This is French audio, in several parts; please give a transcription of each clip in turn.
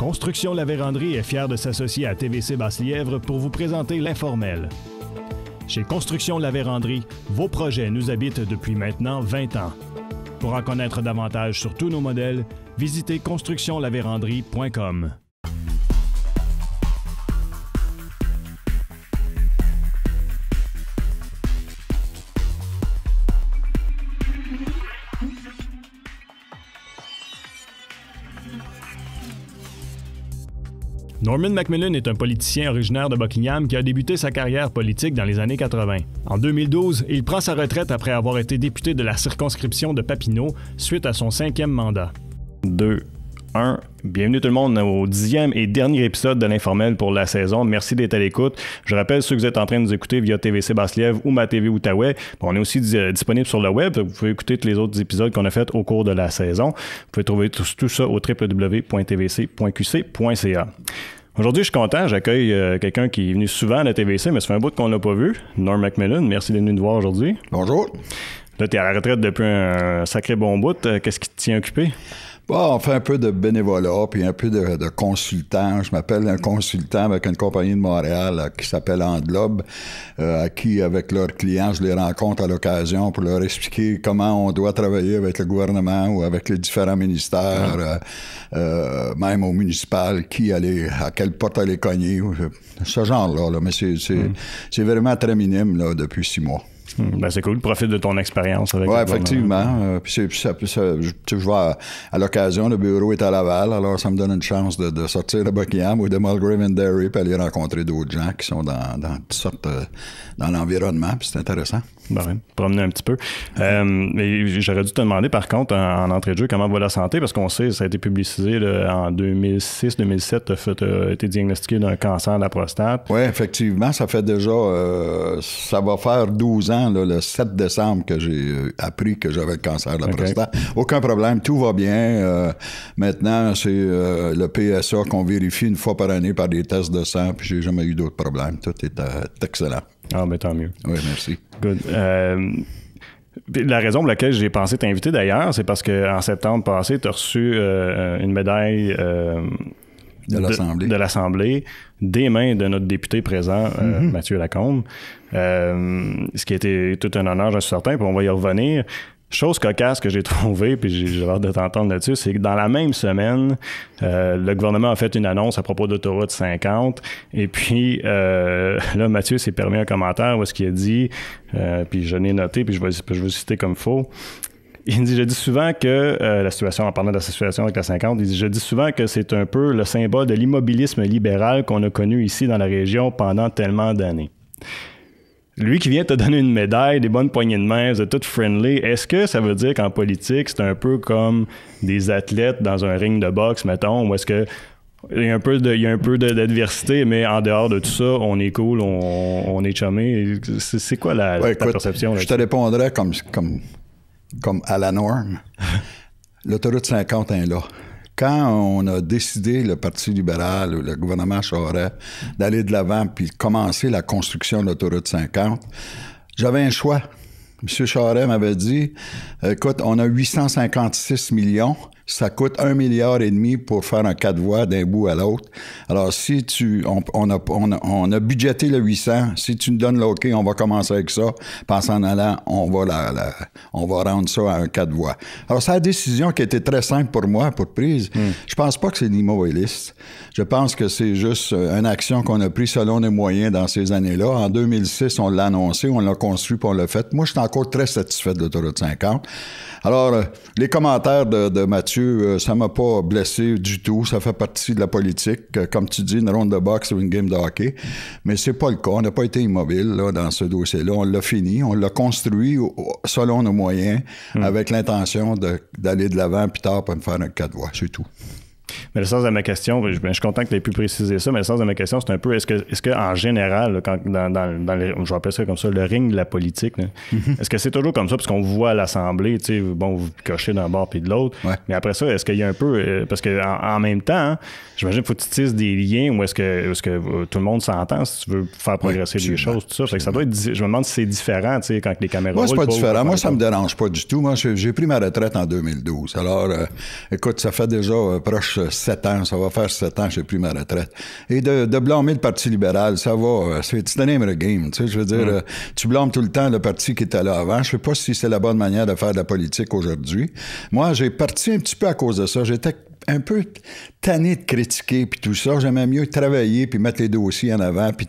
Construction La Vérandrie est fier de s'associer à TVC Basse-Lièvre pour vous présenter l'informel. Chez Construction La Vérandrie, vos projets nous habitent depuis maintenant 20 ans. Pour en connaître davantage sur tous nos modèles, visitez constructionlavérandrie.com. Norman McMillan est un politicien originaire de Buckingham qui a débuté sa carrière politique dans les années 80. En 2012, il prend sa retraite après avoir été député de la circonscription de Papineau suite à son 5e mandat. 2, 1. Bienvenue tout le monde au 10e et dernier épisode de l'Informel pour la saison. Merci d'être à l'écoute. Je rappelle ceux que vous êtes en train de nous écouter via TVC Basse-Lièvre ou Ma TV Outaouais. On est aussi disponible sur le web. Vous pouvez écouter tous les autres épisodes qu'on a fait au cours de la saison. Vous pouvez trouver tout ça au www.tvc.qc.ca. Aujourd'hui, je suis content. J'accueille quelqu'un qui est venu souvent à la TVC, mais ça fait un bout qu'on l'a pas vu. Norm McMillan, merci d'être venu nous voir aujourd'hui. Bonjour. Là, tu es à la retraite depuis un sacré bon bout. Qu'est-ce qui te tient occupé? Bon, on fait un peu de bénévolat, puis un peu de consultant. Je m'appelle un consultant avec une compagnie de Montréal qui s'appelle Englobe, à qui, avec leurs clients, je les rencontre à l'occasion pour leur expliquer comment on doit travailler avec le gouvernement ou avec les différents ministères, même au municipal, qui aller, à quelle porte aller cogner, ce genre-là. Là. Mais c'est vraiment très minime là, depuis 6 mois. Ben c'est cool, profite de ton expérience avec. Oui, effectivement. Puis je vois à l'occasion, le bureau est à Laval, alors ça me donne une chance de sortir de Buckingham ou de Mulgrave and Derry puis aller rencontrer d'autres gens qui sont dans toutes sortes dans l'environnement, puis c'est intéressant. Ben, promener un petit peu. Mais j'aurais dû te demander, par contre, en entrée de jeu, comment va la santé, parce qu'on sait, ça a été publicisé là, en 2006-2007, tu as été diagnostiqué d'un cancer de la prostate. Oui, effectivement, ça fait déjà, ça va faire 12 ans, là, le 7 décembre, que j'ai appris que j'avais le cancer de la prostate. Aucun problème, tout va bien. Maintenant, c'est le PSA qu'on vérifie une fois par année par des tests de sang, puis j'ai jamais eu d'autres problèmes. Tout est excellent. Ah, ben tant mieux. Oui, merci. Good. La raison pour laquelle j'ai pensé t'inviter d'ailleurs, c'est parce qu'en septembre passé, tu as reçu une médaille de l'Assemblée des mains de notre député présent, Mathieu Lacombe. Ce qui a été tout un honneur, j'en suis certain, puis on va y revenir. Chose cocasse que j'ai trouvée, puis j'ai hâte de t'entendre là-dessus, c'est que dans la même semaine, le gouvernement a fait une annonce à propos d'Autoroute 50, et puis là, Mathieu s'est permis un commentaire où est-ce qu'il a dit, puis je l'ai noté, puis je vais citer comme faux. Il dit, je dis souvent que la situation, en parlant de la situation avec la 50, il dit, je dis souvent que c'est un peu le symbole de l'immobilisme libéral qu'on a connu ici dans la région pendant tellement d'années. Lui qui vient te donner une médaille, des bonnes poignées de main, vous êtes toutes friendly, est-ce que ça veut dire qu'en politique, c'est un peu comme des athlètes dans un ring de boxe, mettons, ou est-ce que il y a un peu d'adversité, mais en dehors de tout ça, on est cool, on est chumé. C'est quoi ta perception? Je te répondrais comme à la norme. L'autoroute 50 est là. Quand on a décidé, le Parti libéral ou le gouvernement Charest, d'aller de l'avant puis commencer la construction de l'autoroute 50, j'avais un choix. M. Charest m'avait dit, écoute, on a 856 millions, ça coûte 1,5 milliard pour faire un 4 voies d'un bout à l'autre. Alors, si on a budgété le 800, si tu nous donnes l'OK, on va commencer avec ça, puis en allant, on va rendre ça à un 4 voies. Alors, c'est la décision qui a été très simple pour moi, pour prise. Je pense pas que c'est l'immobiliste. Je pense que c'est juste une action qu'on a prise selon les moyens dans ces années-là. En 2006, on l'a annoncé, on l'a construit, puis on l'a fait. Moi, je suis encore très satisfait de l'autoroute 50. Alors, les commentaires de Mathieu, ça m'a pas blessé du tout. Ça fait partie de la politique. Comme tu dis, une ronde de boxe ou une game de hockey. Mais c'est pas le cas. On n'a pas été immobile là, dans ce dossier-là. On l'a fini. On l'a construit selon nos moyens, avec l'intention d'aller de l'avant plus tard pour me faire un 4 voies. C'est tout. Mais le sens de ma question, je suis content que tu aies pu préciser ça, mais le sens de ma question, c'est un peu, est-ce que en général, là, quand, je vais appeler ça comme ça, le ring de la politique, là, est-ce que c'est toujours comme ça, parce qu'on vous voit à l'Assemblée, tu sais, bon, vous cochez d'un bord puis de l'autre, mais après ça, est-ce qu'il y a un peu, parce qu'en même temps, hein, j'imagine qu'il faut que tu tisses des liens où est-ce que tout le monde s'entend si tu veux faire progresser les choses, tout ça. Fait que ça doit être, je me demande si c'est différent, tu sais, quand les caméras roulent. Moi, c'est pas différent. Moi, ça me dérange pas du tout. Moi, j'ai pris ma retraite en 2012. Alors, écoute, ça fait déjà proche 7 ans. Ça va faire 7 ans que j'ai pris ma retraite. Et de blâmer le Parti libéral, ça va. C'est the name of the game. Tu sais, je veux dire, tu blâmes tout le temps le parti qui était là avant. Je sais pas si c'est la bonne manière de faire de la politique aujourd'hui. Moi, j'ai parti un petit peu à cause de ça. J'étais un peu tanné de critiquer puis tout ça. J'aimais mieux travailler puis mettre les dossiers en avant puis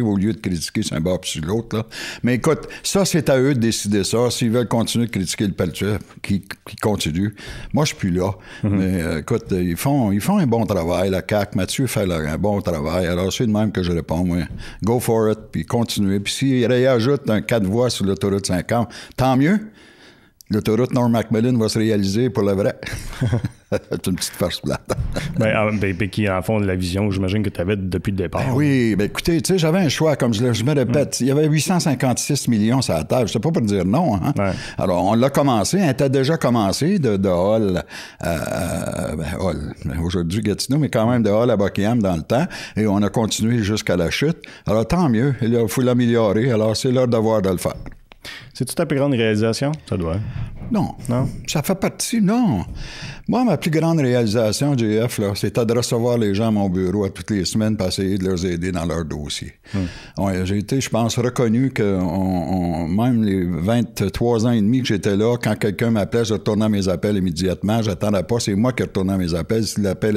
au lieu de critiquer sur un bord puis sur l'autre. Là. Mais écoute, ça, c'est à eux de décider ça. S'ils veulent continuer de critiquer le parti, qui continue. Moi, je suis plus là. Mais écoute, ils font un bon travail, la CAQ. Mathieu fait un bon travail. Alors, c'est de même que je réponds. Moi. Go for it, puis continuez. Puis s'ils réajoutent un 4 voies sur l'autoroute 50, tant mieux. L'autoroute Norm-Macmillan va se réaliser pour le vrai. C'est une petite farce plate. Qui, en fond, de la vision, j'imagine que tu avais depuis le départ. Oui, écoutez, tu sais, j'avais un choix, comme je me répète. Il y avait 856 millions sur la table. Je sais pas pour dire non. Hein? Ouais. Alors, on l'a commencé. Elle était déjà commencé de Hall Hall. Aujourd'hui, Gatineau, mais quand même de Hall à Buckingham dans le temps. Et on a continué jusqu'à la chute. Alors, tant mieux. Il faut l'améliorer. Alors, c'est leur devoir de le faire. C'est-tu ta plus grande réalisation? Ça doit. Non. Ça fait partie, non. Moi, ma plus grande réalisation, JF, là, c'était de recevoir les gens à mon bureau à toutes les semaines pour essayer de leur aider dans leur dossier. Ouais, j'ai été, je pense, reconnu que même les 23 ans et demi que j'étais là, quand quelqu'un m'appelait, je retournais à mes appels immédiatement. J'attendais pas, c'est moi qui retournais à mes appels. Si l'appel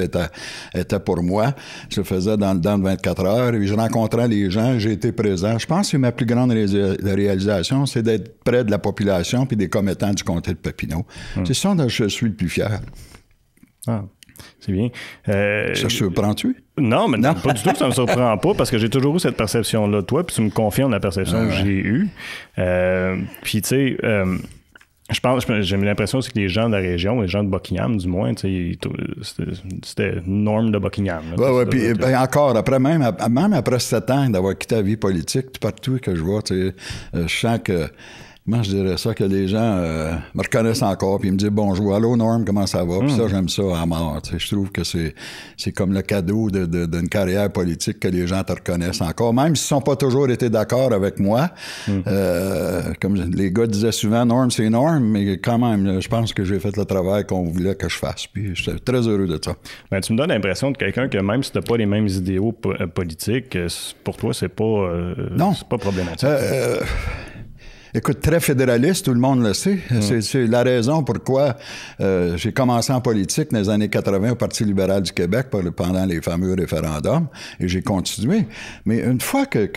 était pour moi, je le faisais dans le 24 heures. Et je rencontrais les gens, j'ai été présent. Je pense que ma plus grande réalisation, c'est d'être près de la population puis des commettants du comté de Papineau. C'est ça dont je suis le plus fier. Ah, c'est bien. Ça te surprend-tu? Non, mais non, pas du tout, ça me surprend pas, parce que j'ai toujours eu cette perception-là de toi, puis tu me confirmes la perception que j'ai eue. Puis, tu sais, je pense, j'ai l'impression aussi que les gens de la région, les gens de Buckingham, du moins, c'était Norm de Buckingham. Oui, puis encore, même après 7 ans d'avoir quitté la vie politique, tout partout que je vois, je sens que... Comment je dirais ça, que les gens me reconnaissent encore, puis ils me disent bonjour, allô Norm, comment ça va? Puis ça, j'aime ça à mort. Je trouve que c'est comme le cadeau d'une carrière politique que les gens te reconnaissent encore, même s'ils ne sont pas toujours été d'accord avec moi. Comme les gars disaient souvent, Norm, c'est Norm, mais quand même, je pense que j'ai fait le travail qu'on voulait que je fasse. Puis je suis très heureux de ça. Ben, tu me donnes l'impression de quelqu'un que même si tu n'as pas les mêmes idéaux politiques, pour toi, c'est pas, c'est pas problématique. Écoute, très fédéraliste, tout le monde le sait. C'est la raison pourquoi j'ai commencé en politique dans les années 80 au Parti libéral du Québec pendant les fameux référendums, et j'ai continué. Mais une fois que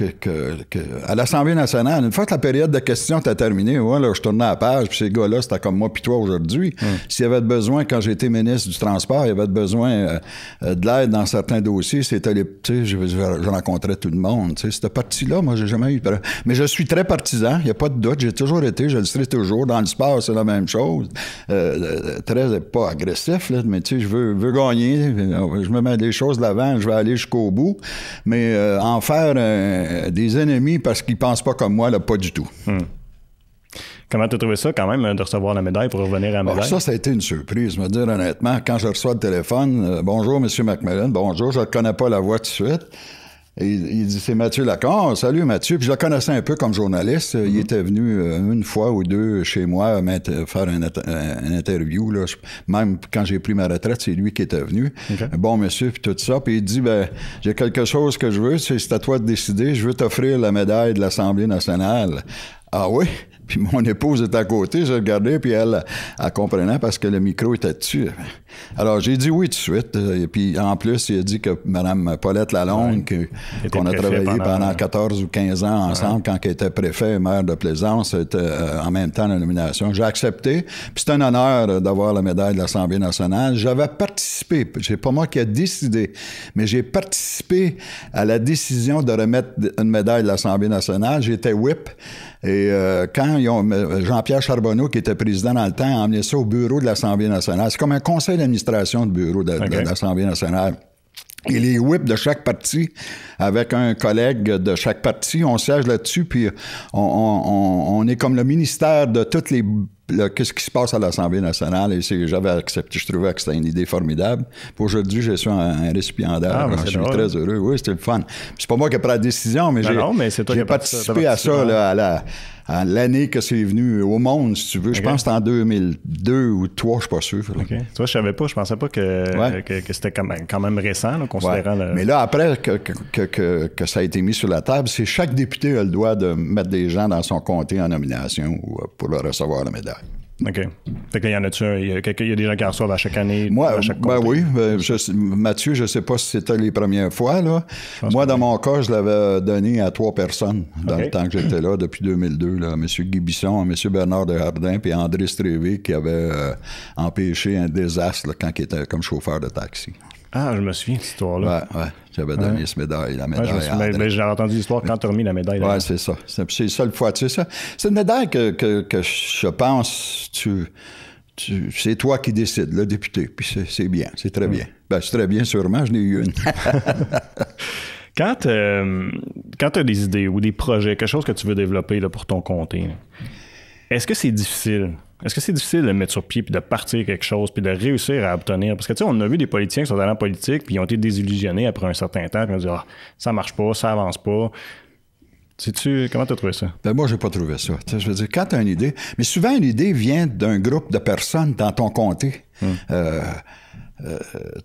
à l'Assemblée nationale, une fois que la période de questions était terminée, là, je tournais à la page, puis ces gars-là, c'était comme moi puis toi aujourd'hui. S'il y avait besoin, quand j'étais ministre du Transport, il y avait besoin de l'aide dans certains dossiers, c'était je rencontrais tout le monde. Cette partie-là, moi, j'ai jamais eu... Mais je suis très partisan, il n'y a pas de doute, j'ai toujours été, je le serai toujours. Dans le sport, c'est la même chose. Très, pas agressif, là, mais tu sais, je veux gagner. Je me mets des choses de l'avant, je vais aller jusqu'au bout. Mais en faire des ennemis parce qu'ils pensent pas comme moi, là, pas du tout. Comment tu as trouvé ça, quand même, de recevoir la médaille pour revenir à la médaille? Ça a été une surprise, me dire honnêtement. Quand je reçois le téléphone, bonjour, M. Macmillan, bonjour, je ne reconnais pas la voix tout de suite. Et il dit, c'est Mathieu Lacombe. Salut Mathieu. Puis je le connaissais un peu comme journaliste. Il était venu une fois ou deux chez moi faire une interview. Là. Même quand j'ai pris ma retraite, c'est lui qui était venu. Okay. Bon monsieur, puis tout ça. Puis il dit, j'ai quelque chose que je veux, c'est à toi de décider. Je veux t'offrir la médaille de l'Assemblée nationale. Ah oui? Puis mon épouse était à côté, je regardais, puis elle comprenait parce que le micro était dessus. Alors, j'ai dit oui tout de suite. Et puis, en plus, il a dit que Mme Paulette Lalonde, qu'on a travaillé pendant 14 ou 15 ans ensemble, quand elle était préfet et maire de Plaisance, était en même temps la nomination. J'ai accepté. Puis c'est un honneur d'avoir la médaille de l'Assemblée nationale. J'avais participé, c'est pas moi qui ai décidé, mais j'ai participé à la décision de remettre une médaille de l'Assemblée nationale. J'étais whip. Et quand Jean-Pierre Charbonneau, qui était président dans le temps, a emmené ça au bureau de l'Assemblée nationale. C'est comme un conseil d'administration du bureau de l'Assemblée nationale. Et les whips de chaque parti, avec un collègue de chaque parti, on siège là-dessus, puis on est comme le ministère de toutes les... qu'est-ce qui se passe à l'Assemblée nationale, et j'avais accepté, je trouvais que c'était une idée formidable. Puis aujourd'hui, je suis un récipiendaire, je suis très heureux. Oui, c'était le fun. Puis c'est pas moi qui ai pris la décision, mais j'ai participé à ça, là, à l'année que c'est venu au monde, si tu veux. Je pense que c'était en 2002 ou 2003, je suis pas sûr. OK. Tu vois, je savais pas, je pensais pas que c'était quand même récent, là, considérant le... Mais là, après que ça a été mis sur la table, c'est chaque député a le droit de mettre des gens dans son comté en nomination pour leur recevoir la médaille. OK. Fait qu'il y en a-tu il y a des gens qui en reçoivent à chaque année? Moi, à chaque comté? oui. Mathieu, je ne sais pas si c'était les premières fois, là. Moi, dans mon cas, je l'avais donné à 3 personnes dans le temps que j'étais là, depuis 2002. Là. M. Guy Bisson, M. Bernard Desjardins, puis André Strévé, qui avait empêché un désastre là, quand il était comme chauffeur de taxi. Ah, je me souviens de cette histoire-là. Oui. J'avais donné cette médaille, la médaille. Mais j'ai entendu l'histoire quand tu as remis la médaille. Oui, c'est ça. C'est ça le fois. Tu sais, ça. C'est une médaille que je pense, c'est toi qui décides, le député. Puis c'est bien, c'est très bien. Ben, c'est très bien, sûrement, je n'ai eu une. Quand tu as des idées ou des projets, quelque chose que tu veux développer là, pour ton comté, est-ce que c'est difficile? Est-ce que c'est difficile de mettre sur pied puis de partir quelque chose puis de réussir à obtenir? Parce que, tu sais, on a vu des politiciens qui sont allés en politique puis ils ont été désillusionnés après un certain temps puis ils ont dit « Ah, ça marche pas, ça avance pas ». Comment tu as trouvé ça? Ben moi, j'ai pas trouvé ça. T'sais, je veux dire, quand tu as une idée... Mais souvent, une idée vient d'un groupe de personnes dans ton comté.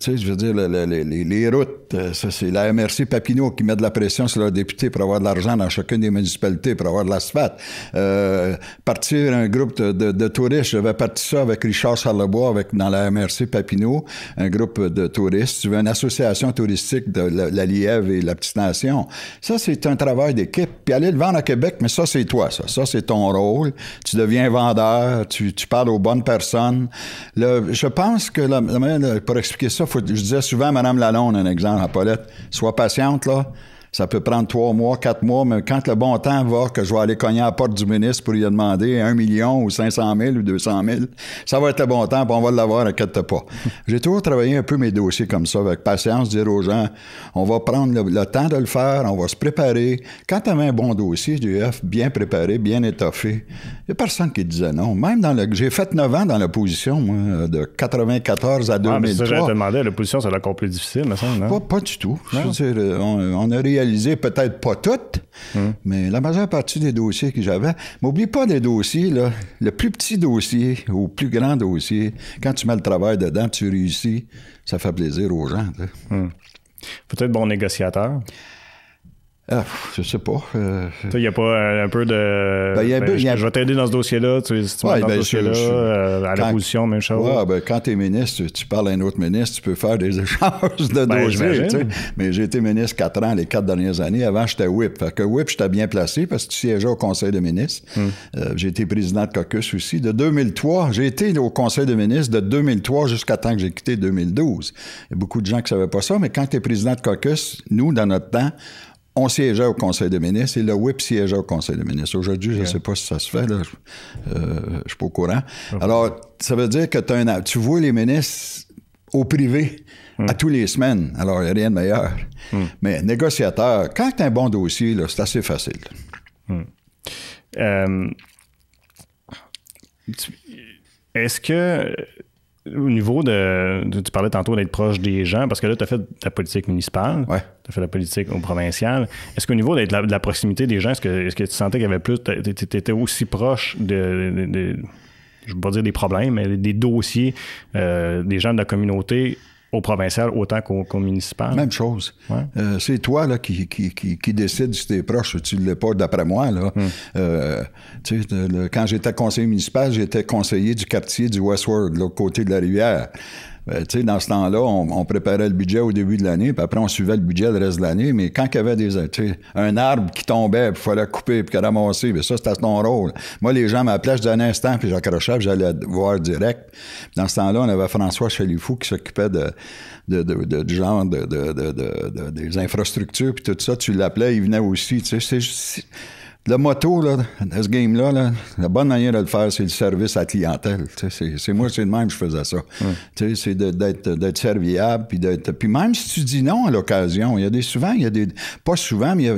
Tu sais, je veux dire, les routes, ça, c'est la MRC Papineau qui met de la pression sur leurs députés pour avoir de l'argent dans chacune des municipalités, pour avoir de l'asphalte. Partir un groupe de touristes, j'avais parti ça avec Richard Charlebois dans la MRC Papineau, un groupe de touristes. Tu veux une association touristique de la Lièvre et la Petite-Nation. Ça, c'est un travail d'équipe. Puis aller le vendre à Québec, mais ça, c'est toi, ça. Ça, c'est ton rôle. Tu deviens vendeur, tu parles aux bonnes personnes. Je pense que la manière pour expliquer ça, je disais souvent à Mme Lalonde, un exemple, à Paulette, sois patiente, là. Ça peut prendre 3 mois, 4 mois, mais quand le bon temps va, que je vais aller cogner à la porte du ministre pour lui demander 1 million ou 500 000 ou 200 000, ça va être le bon temps, puis on va l'avoir, inquiète pas. J'ai toujours travaillé un peu mes dossiers comme ça, avec patience, dire aux gens, on va prendre le temps de le faire, on va se préparer. Quand tu avais un bon dossier, bien préparé, bien étoffé, il n'y a personne qui disait non. Même j'ai fait 9 ans dans l'opposition, moi, de 94 à 2003. Ah, mais ça, j'allais te demander, l'opposition, c'est encore plus difficile, me semble, non? Pas du tout. Je veux dire, on a réalisé peut-être pas toutes, mais la majeure partie des dossiers que j'avais. M'oublie pas des dossiers, là. Le plus petit dossier au plus grand dossier, quand tu mets le travail dedans, tu réussis, ça fait plaisir aux gens. Faut être bon négociateur. Je sais pas. Il n'y a pas un peu de... je vais t'aider dans ce dossier-là. Si tu m'aides dans ce dossier-là, à l'opposition, même chose. Oui, quand tu es ministre, tu parles à un autre ministre, tu peux faire des échanges de dossiers. Mais j'ai été ministre 4 ans, les 4 dernières années. Avant, j'étais whip. Fait que whip, j'étais bien placé parce que tu siégeais au Conseil des ministres. J'ai été président de caucus aussi. De 2003, j'ai été au Conseil des ministres de 2003 jusqu'à temps que j'ai quitté 2012. Il y a beaucoup de gens qui ne savaient pas ça, mais quand tu es président de caucus, nous, dans notre temps, on siégeait au Conseil des ministres et le whip siégeait au Conseil des ministres. Aujourd'hui, je ne sais pas si ça se fait, là. Je ne suis pas au courant. Alors, ça veut dire que tu vois les ministres au privé à tous les semaines. Alors, il n'y a rien de meilleur. Mais négociateur, quand tu as un bon dossier, là, c'est assez facile. Est-ce que... Au niveau tu parlais tantôt d'être proche des gens, parce que là, tu as fait de la politique municipale, tu as fait de la politique au provincial. Est-ce qu'au niveau d'être de la proximité des gens, est-ce que tu sentais qu'il y avait plus, tu étais aussi proche je ne veux pas dire des problèmes, mais des dossiers des gens de la communauté au provincial autant qu'au municipal? Même chose. C'est toi là, qui décide si t'es proche. Tu ne l'es pas d'après moi. Là. Quand j'étais conseiller municipal, j'étais conseiller du quartier du Westward, de l'autre côté de la rivière. Dans ce temps-là, on préparait le budget au début de l'année, puis après, on suivait le budget le reste de l'année. Mais quand il y avait un arbre qui tombait, puis il fallait couper, puis ramasser, puis ça, c'était ton rôle. Moi, les gens m'appelaient, je donnais un instant, puis j'accrochais, puis j'allais voir direct. Puis dans ce temps-là, on avait François Chalifou qui s'occupait du genre des infrastructures, puis tout ça. Tu l'appelais, il venait aussi. Le motto, là, dans ce game-là, là, la bonne manière de le faire, c'est le service à la clientèle. C'est moi, c'est de même que je faisais ça. C'est d'être serviable, puis même si tu dis non à l'occasion, pas souvent, mais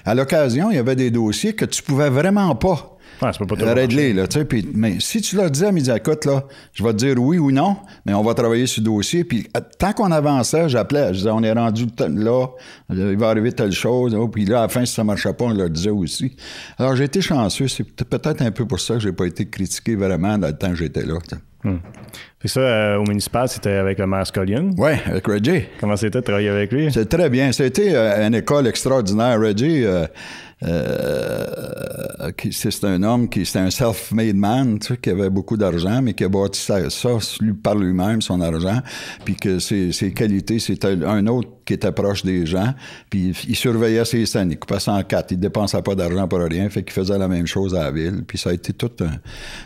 à l'occasion, il y avait des dossiers que tu pouvais vraiment pas c'est pas réglé, là, tu sais. Mais si tu leur disais, mais écoute, là, je vais te dire oui ou non, mais on va travailler sur le dossier. Puis tant qu'on avançait, j'appelais, je disais, on est rendu là, il va arriver telle chose. Oh, puis là, à la fin, si ça ne marchait pas, on leur disait aussi. Alors, j'ai été chanceux. C'est peut-être un peu pour ça que j'ai pas été critiqué vraiment dans le temps que j'étais là. Puis ça, au municipal, c'était avec le maire Scullion? Oui, avec Reggie. Comment c'était de travailler avec lui? C'est très bien. C'était une école extraordinaire. Reggie, c'est un homme c'est un self-made man, tu sais, qui avait beaucoup d'argent, mais qui a bâti ça par lui-même, son argent, puis que ses qualités, c'était un autre qui était proche des gens, puis il surveillait ses scènes, il coupait ça en quatre, il dépensait pas d'argent pour rien, fait qu'il faisait la même chose à la ville, puis ça a été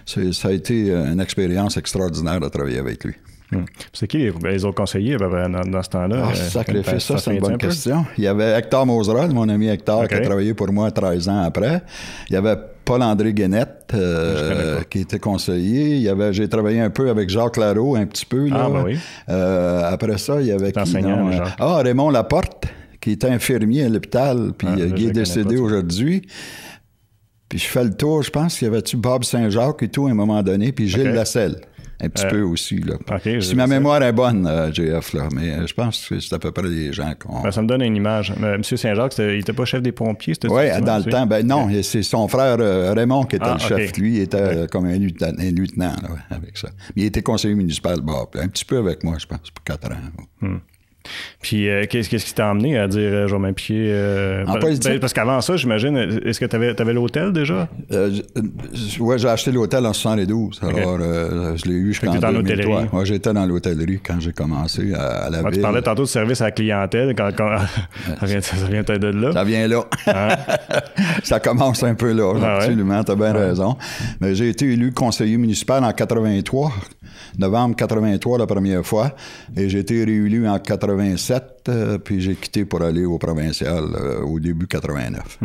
ça a été une expérience extraordinaire de travailler avec lui. C'est qui les autres conseillers dans ce temps-là? Sacrifice, ça, c'est une bonne question. Il y avait Hector Moserol, mon ami Hector, qui a travaillé pour moi 13 ans après. Il y avait Paul-André Guénette, qui était conseiller. J'ai travaillé un peu avec Jacques Larreau, un petit peu. Là. Ben oui. Après ça, il y avait... Jacques. Raymond Laporte, qui était infirmier à l'hôpital, puis qui est décédé aujourd'hui. Puis je fais le tour, je pense qu'il y avait-tu Bob Saint-Jacques et tout à un moment donné, puis Gilles Lasselle. Un petit peu aussi, là. Si ma mémoire est bonne, JF, là, mais je pense que c'est à peu près les gens qu'on... ça me donne une image. M. Saint-Jacques, il n'était pas chef des pompiers? Oui, dans le temps. Non, c'est son frère Raymond qui était le chef. Lui, il était comme un lieutenant là, avec ça. Mais il était conseiller municipal, un petit peu avec moi, je pense, pour 4 ans. Puis, qu'est-ce qui t'a emmené à dire je vais m'impliquer? Parce qu'avant ça, j'imagine, est-ce que tu avais l'hôtel déjà? Oui, j'ai acheté l'hôtel en 72. Alors, je l'ai eu jusqu'en 2003. Moi, j'étais dans l'hôtellerie quand j'ai commencé à la ville. Tu parlais tantôt de service à la clientèle. Ça vient peut-être de là? Ça vient là. Ça commence un peu là, absolument. Tu as bien raison. Mais j'ai été élu conseiller municipal en 83. Novembre 83 la première fois, et j'ai été réélu en 87, puis j'ai quitté pour aller au provincial au début 89.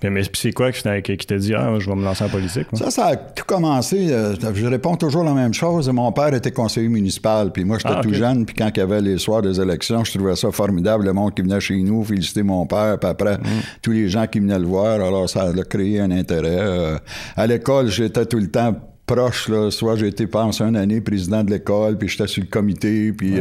Mais c'est quoi qui t'a dit « Ah, je vais me lancer en politique? » Ça a tout commencé. Je réponds toujours la même chose. Mon père était conseiller municipal, puis moi, j'étais tout jeune, puis quand il y avait les soirs des élections, je trouvais ça formidable, le monde qui venait chez nous, féliciter mon père, puis après, tous les gens qui venaient le voir. Alors, ça a créé un intérêt. À l'école, j'étais tout le temps proche, là, soit j'ai été pendant une année président de l'école, puis j'étais sur le comité, puis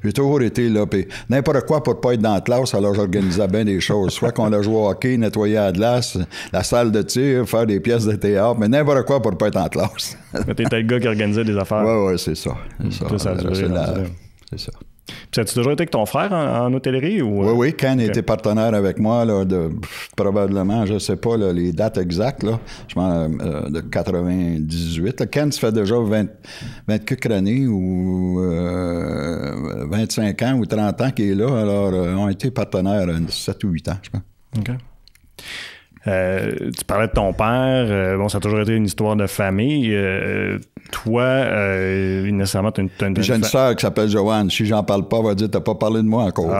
j'ai toujours été là, puis n'importe quoi pour pas être dans la classe, alors j'organisais bien des choses, soit qu'on a joué au hockey, nettoyer la glace, la salle de tir, faire des pièces de théâtre, mais n'importe quoi pour pas être en classe. T'étais le gars qui organisait des affaires. Oui, c'est ça. C'est ça. Puis as-tu toujours été avec ton frère en hôtellerie? Ou... Oui, Ken était partenaire avec moi, là, probablement, je ne sais pas là, les dates exactes, là, de 98. Là. Ken, ça fait déjà 20 quelques années ou 25 ans ou 30 ans qu'il est là, alors on a été partenaires 7 ou 8 ans, je pense. OK. Tu parlais de ton père. Ça a toujours été une histoire de famille. Toi, nécessairement, tu as une... J'ai une sœur qui s'appelle Joanne. Si j'en parle pas, elle va dire « T'as pas parlé de moi encore. »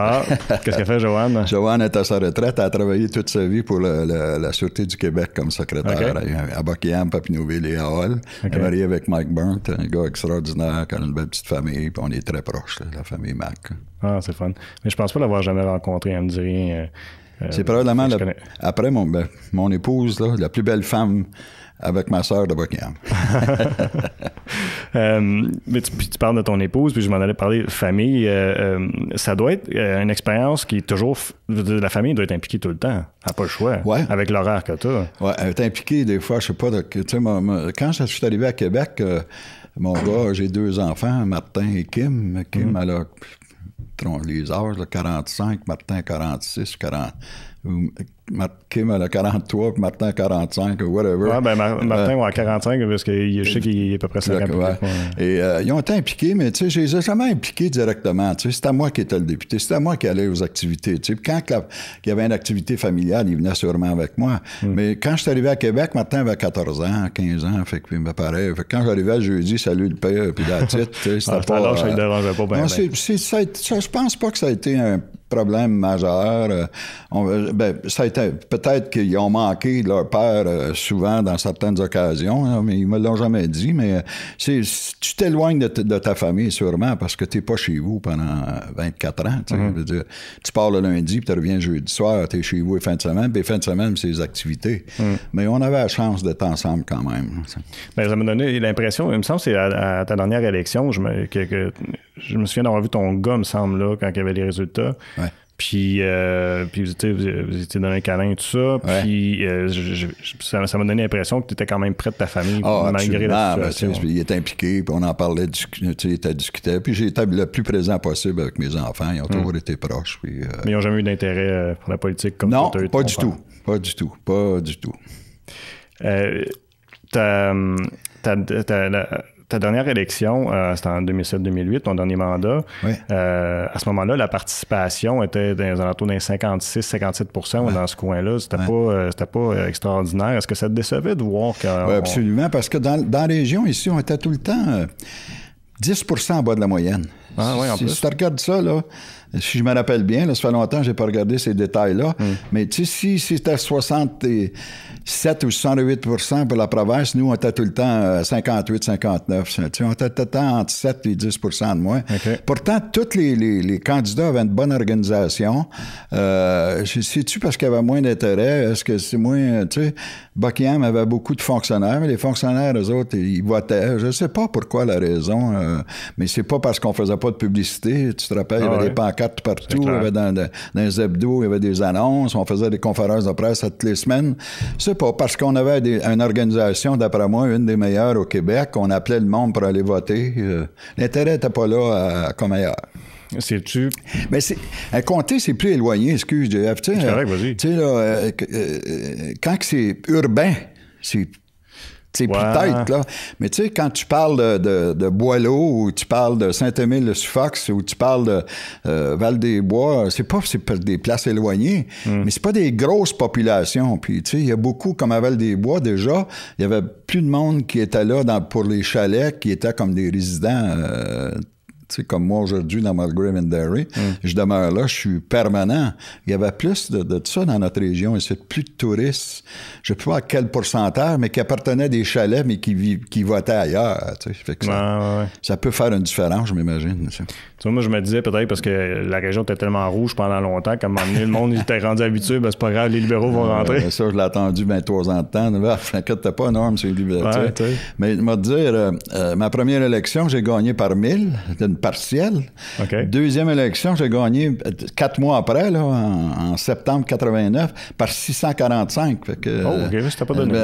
Qu'est-ce qu'elle fait, Joanne? Joanne est à sa retraite. Elle a travaillé toute sa vie pour la Sûreté du Québec comme secrétaire à Buckingham, Papineauville et à Hall. Elle est mariée avec Mike Burnt, un gars extraordinaire qui a une belle petite famille. Puis on est très proches, la famille Mac. C'est fun. Mais je pense pas l'avoir jamais rencontré. Elle me dit rien. C'est probablement après mon épouse, là, la plus belle femme avec ma sœur de Buckingham. Mais tu parles de ton épouse, puis je m'en allais parler de famille. Ça doit être une expérience qui est toujours... La famille doit être impliquée tout le temps. Elle n'a pas le choix. Ouais. Avec l'horaire que tu as. Oui, elle est impliquée des fois, je sais pas... Quand je suis arrivé à Québec, mon gars, j'ai 2 enfants, Martin et Kim. Kim, elle a... les âges, là, 45, Martin 46, 40. Kim, elle a 43, puis Martin 45, whatever. Oui, Martin a 45, parce que je sais qu'il est à peu près 50. Et ils ont été impliqués, mais tu sais, je les ai jamais impliqués directement. Tu sais, c'était moi qui étais le député, c'était moi qui allais aux activités. Tu sais, quand il y avait une activité familiale, il venait sûrement avec moi. Mais quand je suis arrivé à Québec, Martin avait 14 ans, 15 ans, fait que pareil. Fait que quand j'arrivais le jeudi, salut le père, puis la titre, tu sais, c'était pas... Alors, ça ne dérangeait pas bien. Je pense pas que ça a été un problème majeur. Ça a été peut-être qu'ils ont manqué leur père souvent dans certaines occasions, hein, mais ils me l'ont jamais dit. Mais tu t'éloignes de ta famille sûrement parce que t'es pas chez vous pendant 24 ans. Je veux dire, tu pars le lundi, puis tu reviens jeudi soir, t'es chez vous les fins de semaine, puis les fins de semaine, c'est les activités. Mais on avait la chance d'être ensemble quand même. Bien, ça m'a donné l'impression, il me semble que c'est à ta dernière élection, je me souviens d'avoir vu ton gars, me semble, là, quand il y avait les résultats. Ouais. Puis vous étiez dans un câlin et tout ça. Ouais. Puis ça m'a donné l'impression que tu étais quand même près de ta famille, malgré la situation. Il était impliqué, puis on en parlait, il discutait. Puis j'ai été le plus présent possible avec mes enfants. Ils ont toujours été proches. Puis, mais ils n'ont jamais eu d'intérêt pour la politique comme non, toi? Non, pas du tout. Pas du tout. Pas du tout. Ta dernière élection, c'était en 2007-2008, ton dernier mandat. Oui. À ce moment-là, la participation était dans les alentours d'un 56-57% dans ce coin-là. C'était pas extraordinaire. Est-ce que ça te décevait de voir que... Oui, absolument, parce que dans la région, ici, on était tout le temps 10% en bas de la moyenne. Ah, oui, en plus. Si tu regardes ça, là, si je me rappelle bien, là, ça fait longtemps que je n'ai pas regardé ces détails-là, mais tu sais, si c'était 67 ou 68 pour la province, nous, on était tout le temps 58-59. On était tout le temps entre 7 et 10 de moins. Okay. Pourtant, tous les candidats avaient une bonne organisation. Sais-tu parce qu'il y avait moins d'intérêt? Est-ce que c'est moins... Tu sais, Buckingham avait beaucoup de fonctionnaires, mais les fonctionnaires, eux autres, ils votaient. Je ne sais pas pourquoi la raison, mais c'est pas parce qu'on faisait pas de publicité. Tu te rappelles, il y avait des pancartes partout, il y avait dans les hebdos, il y avait des annonces, on faisait des conférences de presse toutes les semaines. C'est pas parce qu'on avait une organisation, d'après moi, une des meilleures au Québec, on appelait le monde pour aller voter. L'intérêt n'était pas là comme ailleurs. C'est-tu... Mais un comté, c'est plus éloigné, excuse, JF. C'est correct, vas-y. Tu sais, là, quand c'est urbain, c'est peut-être, là. Mais tu sais, quand tu parles de Boileau, ou tu parles de Saint-Émile-le-Suffolk, ou tu parles de Val-des-Bois, c'est pas des places éloignées, mais c'est pas des grosses populations. Puis, tu sais, il y a beaucoup, comme à Val-des-Bois, déjà, il y avait plus de monde qui était là pour les chalets, qui étaient comme des résidents... Tu sais, comme moi aujourd'hui dans Mulgrave and Derry, je demeure là, je suis permanent. Il y avait plus de ça dans notre région, et c'est plus de touristes. Je ne sais pas à quel pourcentage, mais qui appartenaient à des chalets, mais qui votaient ailleurs. Tu sais. Fait que ça peut faire une différence, je m'imagine. Tu vois, moi, je me disais peut-être parce que la région était tellement rouge pendant longtemps qu'à un moment donné, le monde était rendu habitué, ben, c'est pas grave, les libéraux vont rentrer. Ça, je l'ai attendu 23 ans de temps. T'inquiète pas, Norm, c'est les libéraux. Mais je vais te dire, ma première élection, j'ai gagné par 1000, d'une partielle. Okay. Deuxième élection, j'ai gagné 4 mois après, là, en septembre 89, par 645. Fait que, c'était pas donné.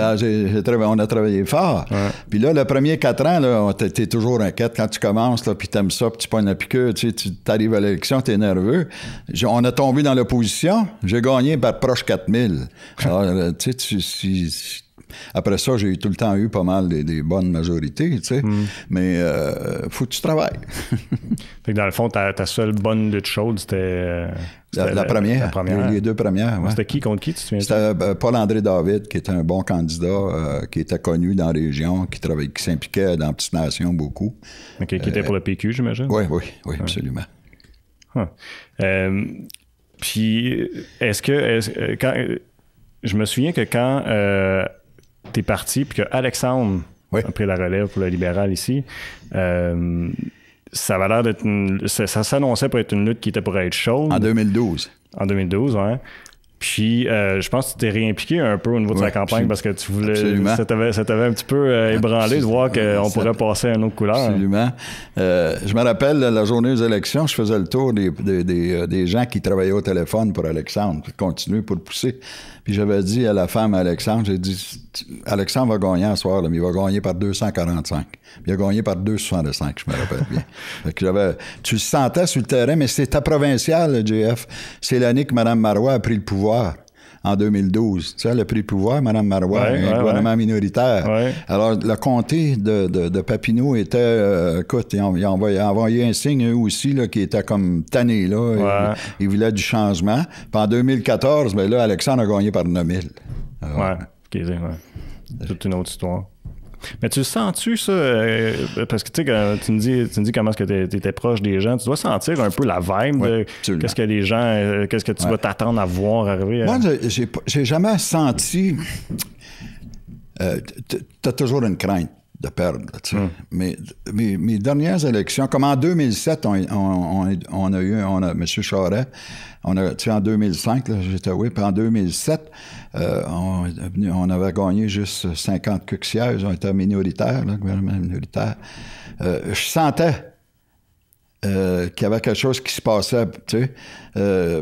On a travaillé fort. Ouais. Puis là, le premier 4 ans, là, t'es toujours inquiète quand tu commences, là, puis t'aimes ça, puis tu pognes la piqûre, tu arrives à l'élection, t'es nerveux. On a tombé dans l'opposition, j'ai gagné par proche 4000. Alors, tu sais, après ça, j'ai tout le temps eu pas mal des bonnes majorités, tu sais. Mais faut que tu travailles. Fait que dans le fond, ta seule bonne lutte chaude, c'était la première. Les 2 premières, ouais. C'était qui contre qui, tu te souviens? C'était Paul-André David, qui était un bon candidat, qui était connu dans la région, qui s'impliquait dans Petite Nation beaucoup. Qui était pour le PQ, j'imagine? Oui, absolument. Puis, je me souviens que quand t'es parti, puis que Alexandre a pris la relève pour le libéral ici, ça avait l'air d'être ça s'annonçait pour être une lutte qui était pour être chaude. En 2012. En 2012, oui. Puis, je pense que tu t'es réimpliqué un peu au niveau de sa campagne parce que tu voulais. Ça t'avait un petit peu ébranlé de voir qu'on pourrait passer à une autre couleur. Absolument. Je me rappelle, la journée des élections, je faisais le tour des gens qui travaillaient au téléphone pour Alexandre, pour continuer, pour pousser. Puis j'avais dit à la femme Alexandre, j'ai dit, Alexandre va gagner ce soir, là, mais il va gagner par 245. Puis il a gagné par 265, je me rappelle bien. Fait que tu le sentais sur le terrain, mais c'était provincial, le JF. C'est l'année que Mme Marois a pris le pouvoir. En 2012. Tu sais, elle a pris le pouvoir, Mme Marois, un gouvernement minoritaire. Ouais. Alors, le comté de Papineau était... écoute, ils ont envoyé un signe, eux aussi, là, qui était comme tanné, là. Ils voulaient du changement. Puis en 2014, ben là, Alexandre a gagné par 9000. C'est toute une autre histoire. Mais tu le sens-tu, ça? Parce que, tu sais, quand tu me dis comment est-ce que tu étais proche des gens, tu dois sentir un peu la vibe de qu'est-ce que les gens, qu'est-ce que tu vas t'attendre à voir arriver. Moi, j'ai jamais senti... t'as toujours une crainte de perdre, tu sais. Mais mes dernières élections, comme en 2007, on a eu M. Charest, tu sais, en 2005, là, j'étais puis en 2007, on avait gagné juste 50 quelques sièges, on était minoritaire, le gouvernement minoritaire. Je sentais qu'il y avait quelque chose qui se passait, tu sais.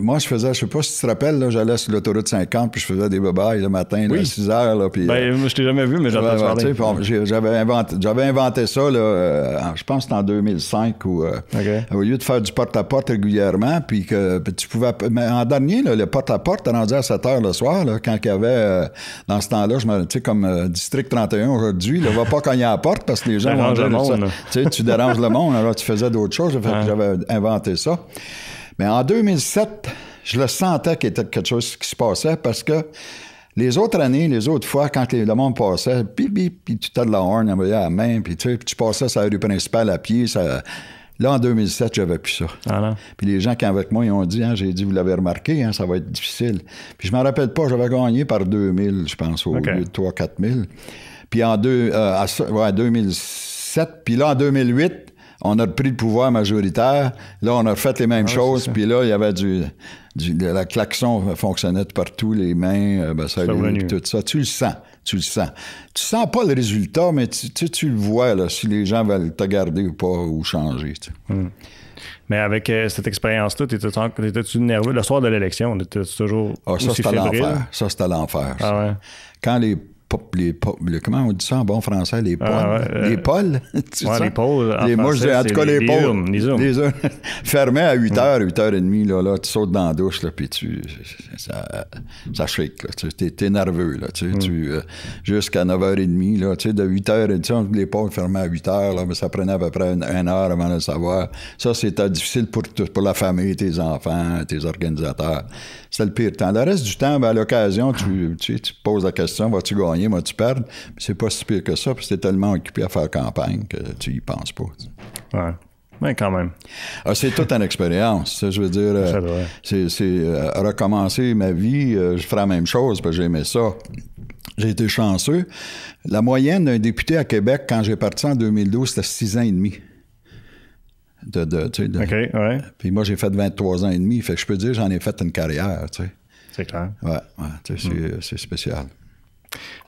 Moi, je sais pas si tu te rappelles, là, j'allais sur l'autoroute 50, puis je faisais des babayes le matin, là, à 6 heures, là, puis... moi, je t'ai jamais vu, mais j'entends parler. J'avais inventé ça, là, je pense que c'était en 2005, où, au lieu de faire du porte-à-porte régulièrement, puis que tu pouvais... Mais en dernier, là, le porte-à-porte, t'es rendu à 7 heures le soir, là, quand il y avait, dans ce temps-là, tu sais, comme District 31 aujourd'hui, là, va pas cogner à la porte, parce que les gens vont dire... Tu sais, tu déranges le monde, alors tu faisais d'autres choses, j'avais inventé ça. Mais en 2007, je le sentais qu'il y était quelque chose qui se passait parce que les autres années, les autres fois, quand le monde passait, puis tu t'as de la horn envoyé à la main, puis tu passais sur la rue principale à pied, là, en 2007, j'avais plus ça. Puis les gens qui avec moi, ils ont dit, j'ai dit, vous l'avez remarqué, ça va être difficile. Puis je me rappelle pas, j'avais gagné par 2000, je pense, au lieu de 3-4 000. Puis en 2007, puis là, en 2008, on a repris le pouvoir majoritaire. Là, on a fait les mêmes choses. Puis là, il y avait la klaxon fonctionnait de partout, les mains, tout ça. Tu le sens. Tu sens pas le résultat, mais tu le vois, là, si les gens veulent te garder ou pas, ou changer. Mais avec cette expérience-là, t'étais-tu nerveux? Le soir de l'élection, t'étais-tu toujours aussi fébrile? Ça, c'était l'enfer. Ah ouais? Quand comment on dit ça en bon français? Les pôles? Les pôles? Les pôles. En tout cas, les pôles. Les urnes. Fermés à 8h, 8h30, là, tu sautes dans la douche, là, puis ça shake, là. T'es nerveux, là. Jusqu'à 9h30, là, de 8h, les pôles fermés à 8h, là, mais ça prenait à peu près une heure avant de le savoir. Ça, c'était difficile pour la famille, tes enfants, tes organisateurs. C'était le pire temps. Le reste du temps, à l'occasion, tu te poses la question, vas-tu gagner, vas-tu perdre? C'est pas si pire que ça, parce que t'es tellement occupé à faire campagne que tu y penses pas. Ouais. Mais quand même. C'est toute une expérience. Je veux dire, c'est recommencer ma vie, je ferai la même chose, parce que j'aimais ça. J'ai été chanceux. La moyenne d'un député à Québec, quand j'ai parti en 2012, c'était 6 ans et demi. OK, ouais. Puis moi, j'ai fait 23 ans et demi. Fait que je peux dire j'en ai fait une carrière, tu sais. C'est clair. Ouais, c'est spécial.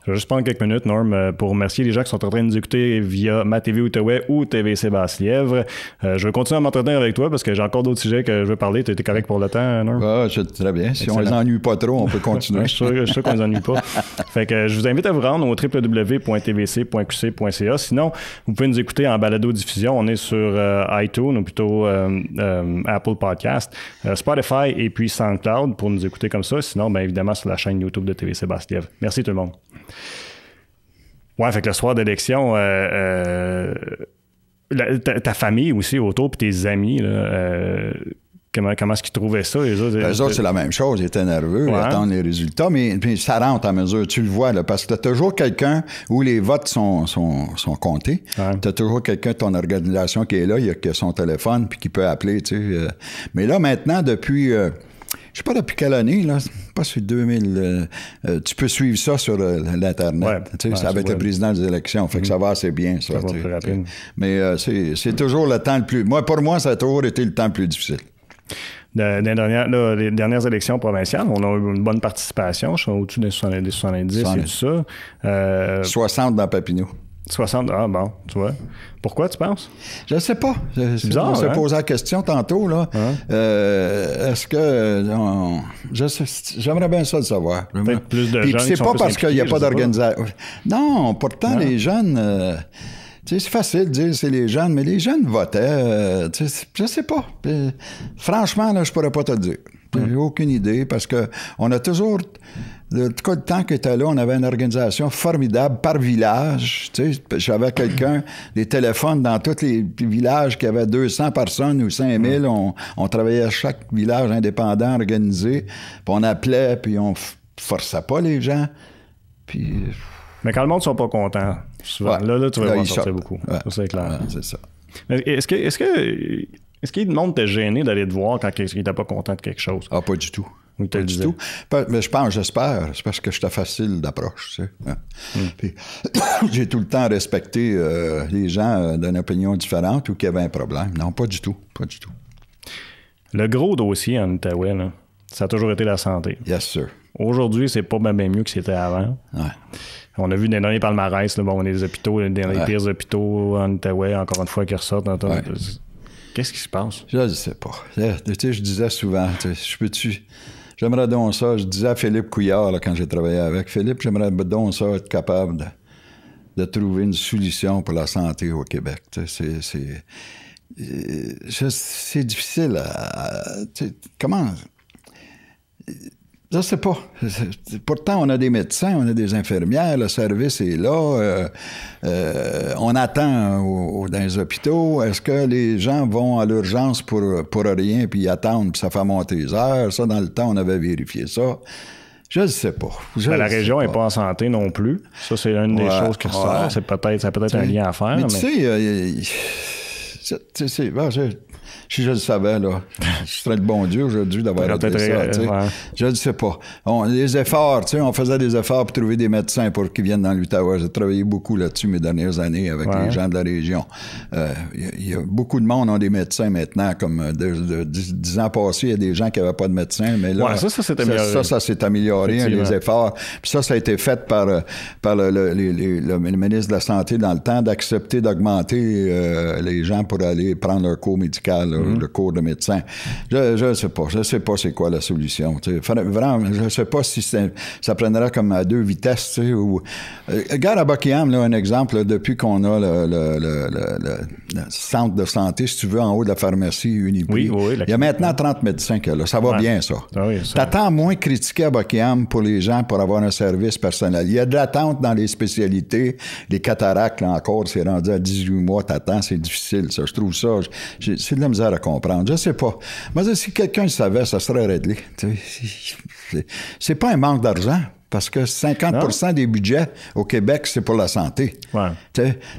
Je vais juste prendre quelques minutes, Norm, pour remercier les gens qui sont en train de nous écouter via Ma TV Outaouais ou TVC Basse-Lièvre. Je vais continuer à m'entretenir avec toi parce que j'ai encore d'autres sujets que je veux parler. Tu es correct pour le temps, Norm? Oui, très bien. Si on les ennuie pas trop, on peut continuer. Je suis sûr qu'on les ennuie pas. Fait que je vous invite à vous rendre au www.tvc.qc.ca. Sinon, vous pouvez nous écouter en balado-diffusion. On est sur iTunes ou plutôt Apple Podcast, Spotify et puis SoundCloud pour nous écouter comme ça. Sinon, bien évidemment, sur la chaîne YouTube de TVC Basse-Lièvre. Merci tout le monde. Ouais, fait que le soir d'élection, ta famille aussi autour, puis tes amis, là, comment est-ce qu'ils trouvaient ça? Les autres, c'est la même chose. Ils étaient nerveux, ils attendent les résultats, mais ça rentre à mesure. Tu le vois, là, parce que tu as toujours quelqu'un où les votes sont comptés. Ouais. Tu as toujours quelqu'un de ton organisation qui est là, qui a son téléphone, puis qui peut appeler. Tu sais. Mais là, maintenant, depuis... je sais pas depuis quelle année, là, pas sur 2000, tu peux suivre ça sur l'Internet. C'est avec le président des élections, fait que ça va assez bien, ça. Ça va plus rapide. Mais c'est toujours le temps le plus... Pour moi, ça a toujours été le temps le plus difficile. Les dernières élections provinciales, on a eu une bonne participation, je suis au-dessus des 70 et tout ça. 60 dans Papineau. 60, bon, tu vois. Pourquoi, tu penses? Je ne sais pas. C'est bizarre, on s'est posé la question tantôt, là. Est-ce que... j'aimerais bien ça le savoir. Peut-être plus de jeunes c'est pas parce qu'il n'y a pas d'organisation. Non, pourtant, les jeunes... c'est facile de dire c'est les jeunes, mais les jeunes votaient. Je sais pas. Franchement, là, je pourrais pas te le dire. J'ai aucune idée parce que on a toujours... En tout cas, le temps que était là, on avait une organisation formidable par village. J'avais des téléphones dans tous les villages qui avaient 200 personnes ou 5000. On travaillait à chaque village indépendant, organisé. Puis on appelait, puis on forçait pas les gens. Puis... Mais quand le monde ne sont pas contents, souvent, là, tu vas voir sortir beaucoup. Ouais. Ça, c'est clair. Ouais, c'est ça. Est-ce qu'il monde t'est gêné d'aller te voir quand il n'était pas content de quelque chose? Ah, pas du tout. Oui, pas du tout. Mais j'espère. C'est parce que j'étais facile d'approche, tu sais. Hein? Puis, j'ai tout le temps respecté les gens d'une opinion différente ou qui avaient un problème. Non, pas du tout. Pas du tout. Le gros dossier en Outaouais, là, ça a toujours été la santé. Yes, sir. Aujourd'hui, c'est pas bien mieux que c'était avant. Ouais. On a vu des derniers palmarès, là, bon, on est des hôpitaux, les pires hôpitaux en Outaouais, encore une fois, qui ressortent. Ouais. Qu'est-ce qui se passe? Je ne sais pas. Tu sais, je disais souvent, j'aimerais donc ça. Je disais à Philippe Couillard, là, quand j'ai travaillé avec Philippe, j'aimerais donc ça être capable de trouver une solution pour la santé au Québec. C'est difficile comment... Je sais pas. Pourtant, on a des médecins, on a des infirmières, le service est là. On attend dans les hôpitaux. Est-ce que les gens vont à l'urgence pour rien, puis attendent, puis ça fait monter les heures? Ça, dans le temps, on avait vérifié ça. Je ne sais pas. La région n'est pas en santé non plus. Ça, c'est une des choses qui ressort. Ça a peut-être un lien à faire. Mais tu sais, si je le savais, là, je serais le bon Dieu aujourd'hui d'avoir arrêté ça. Ouais. Je ne sais pas. Les efforts, on faisait des efforts pour trouver des médecins pour qu'ils viennent dans l'Outaouais. J'ai travaillé beaucoup là-dessus mes dernières années avec les gens de la région. Il y a beaucoup de monde qui ont des médecins maintenant, comme 10 ans passés, il y a des gens qui n'avaient pas de médecin, mais là, ça s'est amélioré. Ça s'est amélioré, les efforts. Puis ça a été fait par le ministre de la Santé dans le temps d'accepter d'augmenter les gens pour aller prendre leur cours médical, le cours de médecin. Je ne sais pas c'est quoi la solution. Vraiment, je ne sais pas si ça prendra comme à deux vitesses. Regarde à Buckingham, là, un exemple, là, depuis qu'on a le centre de santé, si tu veux, en haut de la pharmacie Uniprix. Il y a maintenant 30 médecins que là. Ça va bien, ça. T'attends moins critiquer à Buckingham pour les gens pour avoir un service personnel. Il y a de l'attente dans les spécialités. Les cataractes, là encore, c'est rendu à 18 mois, t'attends, c'est difficile, ça. Je trouve ça, c'est de la misère à comprendre. Je sais pas. Moi, si quelqu'un le savait, ça serait réglé. C'est pas un manque d'argent. Parce que 50% des budgets au Québec, c'est pour la santé.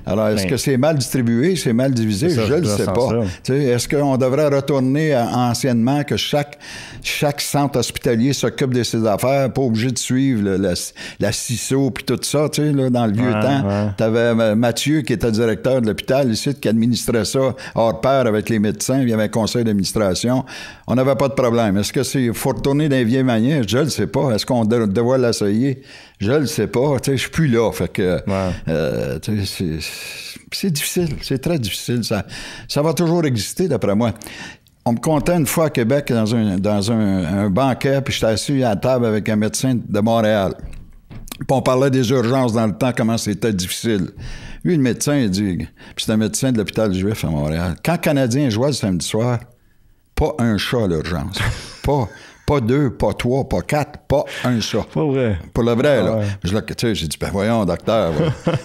Alors, est-ce que c'est mal distribué, c'est mal divisé? Je ne le sais pas. Est-ce qu'on devrait retourner anciennement que chaque centre hospitalier s'occupe de ses affaires, pas obligé de suivre la CISO puis tout ça, là, dans le vieux temps. Tu avais Mathieu qui était directeur de l'hôpital ici, qui administrait ça hors pair avec les médecins, il y avait un conseil d'administration. On n'avait pas de problème. Est-ce que c'est faut retourner dans les vieilles manières? Je ne le sais pas. Est-ce qu'on doit l'essayer? Je le sais pas. Je suis plus là. Fait que c'est difficile. C'est très difficile. Ça va toujours exister, d'après moi. On me comptait une fois à Québec dans un banquet, puis j'étais assis à la table avec un médecin de Montréal. Puis on parlait des urgences dans le temps, comment c'était difficile. Lui, le médecin, il dit, puis c'est un médecin de l'hôpital juif à Montréal. Quand le Canadien jouait le samedi soir, pas un chat à l'urgence. Pas 2, pas 3, pas 4, pas un chat. Pas vrai. Pour le vrai, là. J'ai dit, ben voyons, docteur,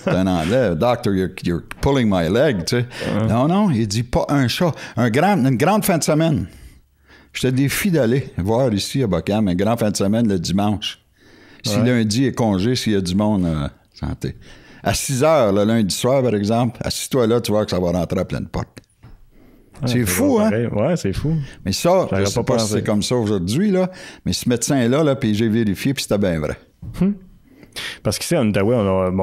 c'est un anglais. Doctor, you're pulling my leg, tu sais. Non, il dit pas un chat. Une grande fin de semaine. Je te défie d'aller voir ici à Buckingham une grande fin de semaine le dimanche. Si lundi est congé, s'il y a du monde, santé. À 6 heures, le lundi soir, par exemple, assis-toi là, tu vois que ça va rentrer à pleine porte. C'est fou, hein? Ouais, c'est fou. Mais ça, je ne sais pas si c'est comme ça aujourd'hui, là, mais ce médecin-là, puis j'ai vérifié, puis c'était bien vrai. Parce qu'ici, en Outaouais,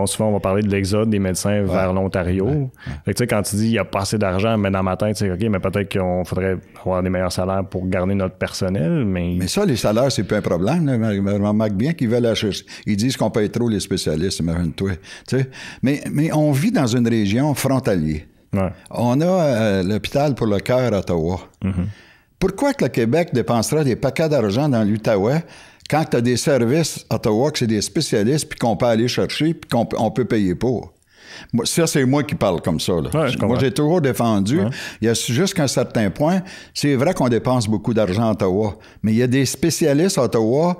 souvent, on va parler de l'exode des médecins vers l'Ontario. Fait que, quand tu dis qu'il n'y a pas assez d'argent, mais dans ma tête, c'est OK, mais peut-être qu'il faudrait avoir des meilleurs salaires pour garder notre personnel, mais ça, les salaires, c'est pas un problème. Je remarque bien qu'ils veulent acheter. Ils disent qu'on paye trop les spécialistes, imagine-toi. Mais on vit dans une région frontalière. On a l'hôpital pour le cœur à Ottawa. Pourquoi que le Québec dépenserait des paquets d'argent dans l'Outaouais quand tu as des services à Ottawa que c'est des spécialistes puis qu'on peut aller chercher puis qu'on peut payer pour? Ça, c'est moi qui parle comme ça. Là. Moi, j'ai toujours défendu. Il y a jusqu'à un certain point, c'est vrai qu'on dépense beaucoup d'argent à Ottawa, mais il y a des spécialistes à Ottawa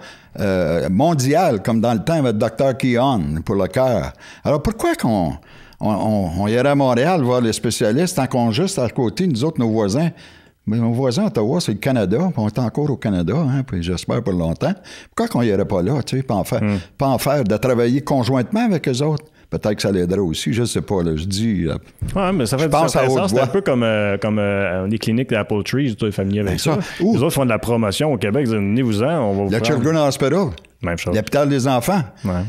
mondial, comme dans le temps avec le Dr. Keon pour le cœur. Alors, pourquoi on irait à Montréal voir les spécialistes tant qu'on juste à côté, nous autres, nos voisins, Mais mon voisin, Ottawa, c'est le Canada. Puis on est encore au Canada, hein, puis j'espère pour longtemps. Pourquoi qu'on n'irait pas là, tu sais, pas en faire, de travailler conjointement avec eux autres? Peut-être que ça l'aiderait aussi, je ne sais pas. Là, je dis. Oui, mais ça fait du sens. C'est un peu comme les cliniques d'Apple Tree, tu es familier avec ça. Les autres font de la promotion au Québec, ils disent venez-vous-en, on va vous le Children's Hospital. Même chose. L'hôpital des enfants. Ouais.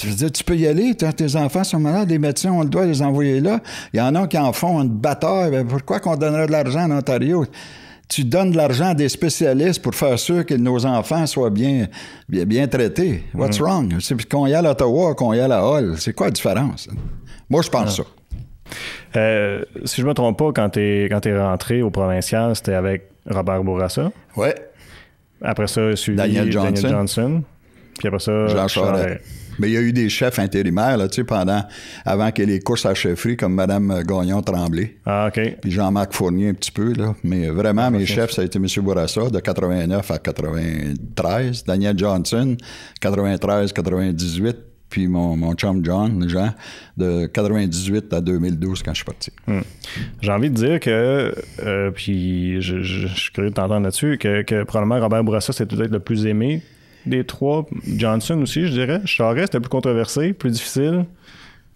Je veux dire, tu peux y aller, tes enfants sont malades, les médecins, on doit les envoyer là. Il y en a qui en font une bataille. Ben, pourquoi qu'on donnerait de l'argent en Ontario? Tu donnes de l'argent à des spécialistes pour faire sûr que nos enfants soient bien traités. What's wrong? C'est qu'on y aille à Ottawa, qu'on y aille à Hull. C'est quoi la différence? Moi, je pense ça. Si je ne me trompe pas, quand tu es rentré au provincial, c'était avec Robert Bourassa. Oui. Après ça, suivi Daniel Johnson. Puis après ça, Jean Charest. Mais il y a eu des chefs intérimaires, là, tu sais, avant qu'il y ait les courses à chefferie, comme Mme Gagnon-Tremblay. Ah, OK. Puis Jean-Marc Fournier un petit peu, là. Mais vraiment, mes chefs, ça a été M. Bourassa, de 89 à 93. Daniel Johnson, 93-98. Puis mon chum Jean, de 98 à 2012, quand je suis parti. J'ai envie de dire que, puis je suis curieux de t'entendre là-dessus, que probablement Robert Bourassa, c'est peut-être le plus aimé des trois. Johnson aussi, je dirais. Charest, c'était plus controversé, plus difficile.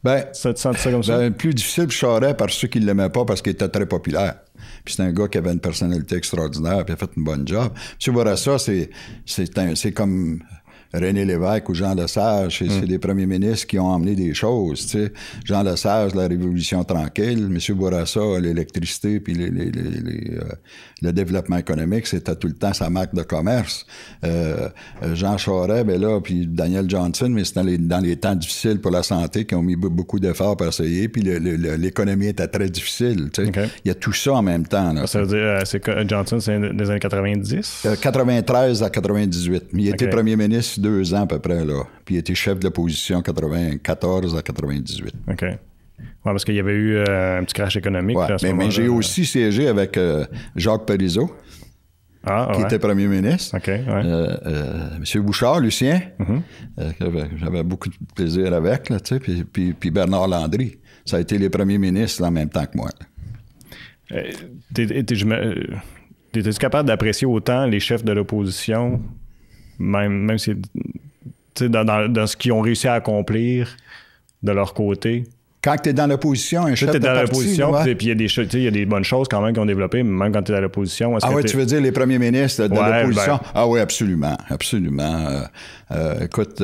Ben, ça te sens ça comme ça? Plus difficile pour Charest par ceux qui ne l'aimaient pas parce qu'il était très populaire. Puis c'est un gars qui avait une personnalité extraordinaire puis il a fait une bonne job. M. Bourassa, c'est comme René Lévesque ou Jean Lesage, c'est des premiers ministres qui ont emmené des choses, tu sais. Jean Lesage, la Révolution tranquille, M. Bourassa, l'électricité, puis le développement économique, c'était tout le temps sa marque de commerce. Jean Charest, ben là, puis Daniel Johnson, mais c'était dans les temps difficiles pour la santé, qui ont mis beaucoup d'efforts pour essayer, puis l'économie était très difficile, tu sais. Okay. Il y a tout ça en même temps, là. Ça veut dire, Johnson, c'est des années 90? 93 à 98. Mais il était premier ministre 2 ans à peu près, là. Puis il était chef de l'opposition 94 à 98. OK. Ouais, parce qu'il y avait eu un petit crash économique. Ouais, là, mais j'ai aussi siégé avec Jacques Parizeau, qui était premier ministre. OK, ouais. M. Bouchard, Lucien, j'avais beaucoup de plaisir avec, là, tu sais, puis Bernard Landry. Ça a été les premiers ministres en même temps que moi. T'es-tu capable d'apprécier autant les chefs de l'opposition, même si, dans ce qu'ils ont réussi à accomplir de leur côté? Quand tu es dans l'opposition, un chef de parti... l'opposition, puis il y a des bonnes choses quand même qu'ils ont développées, même quand tu es dans l'opposition. Tu veux dire les premiers ministres de l'opposition? Ah oui, absolument. Écoute,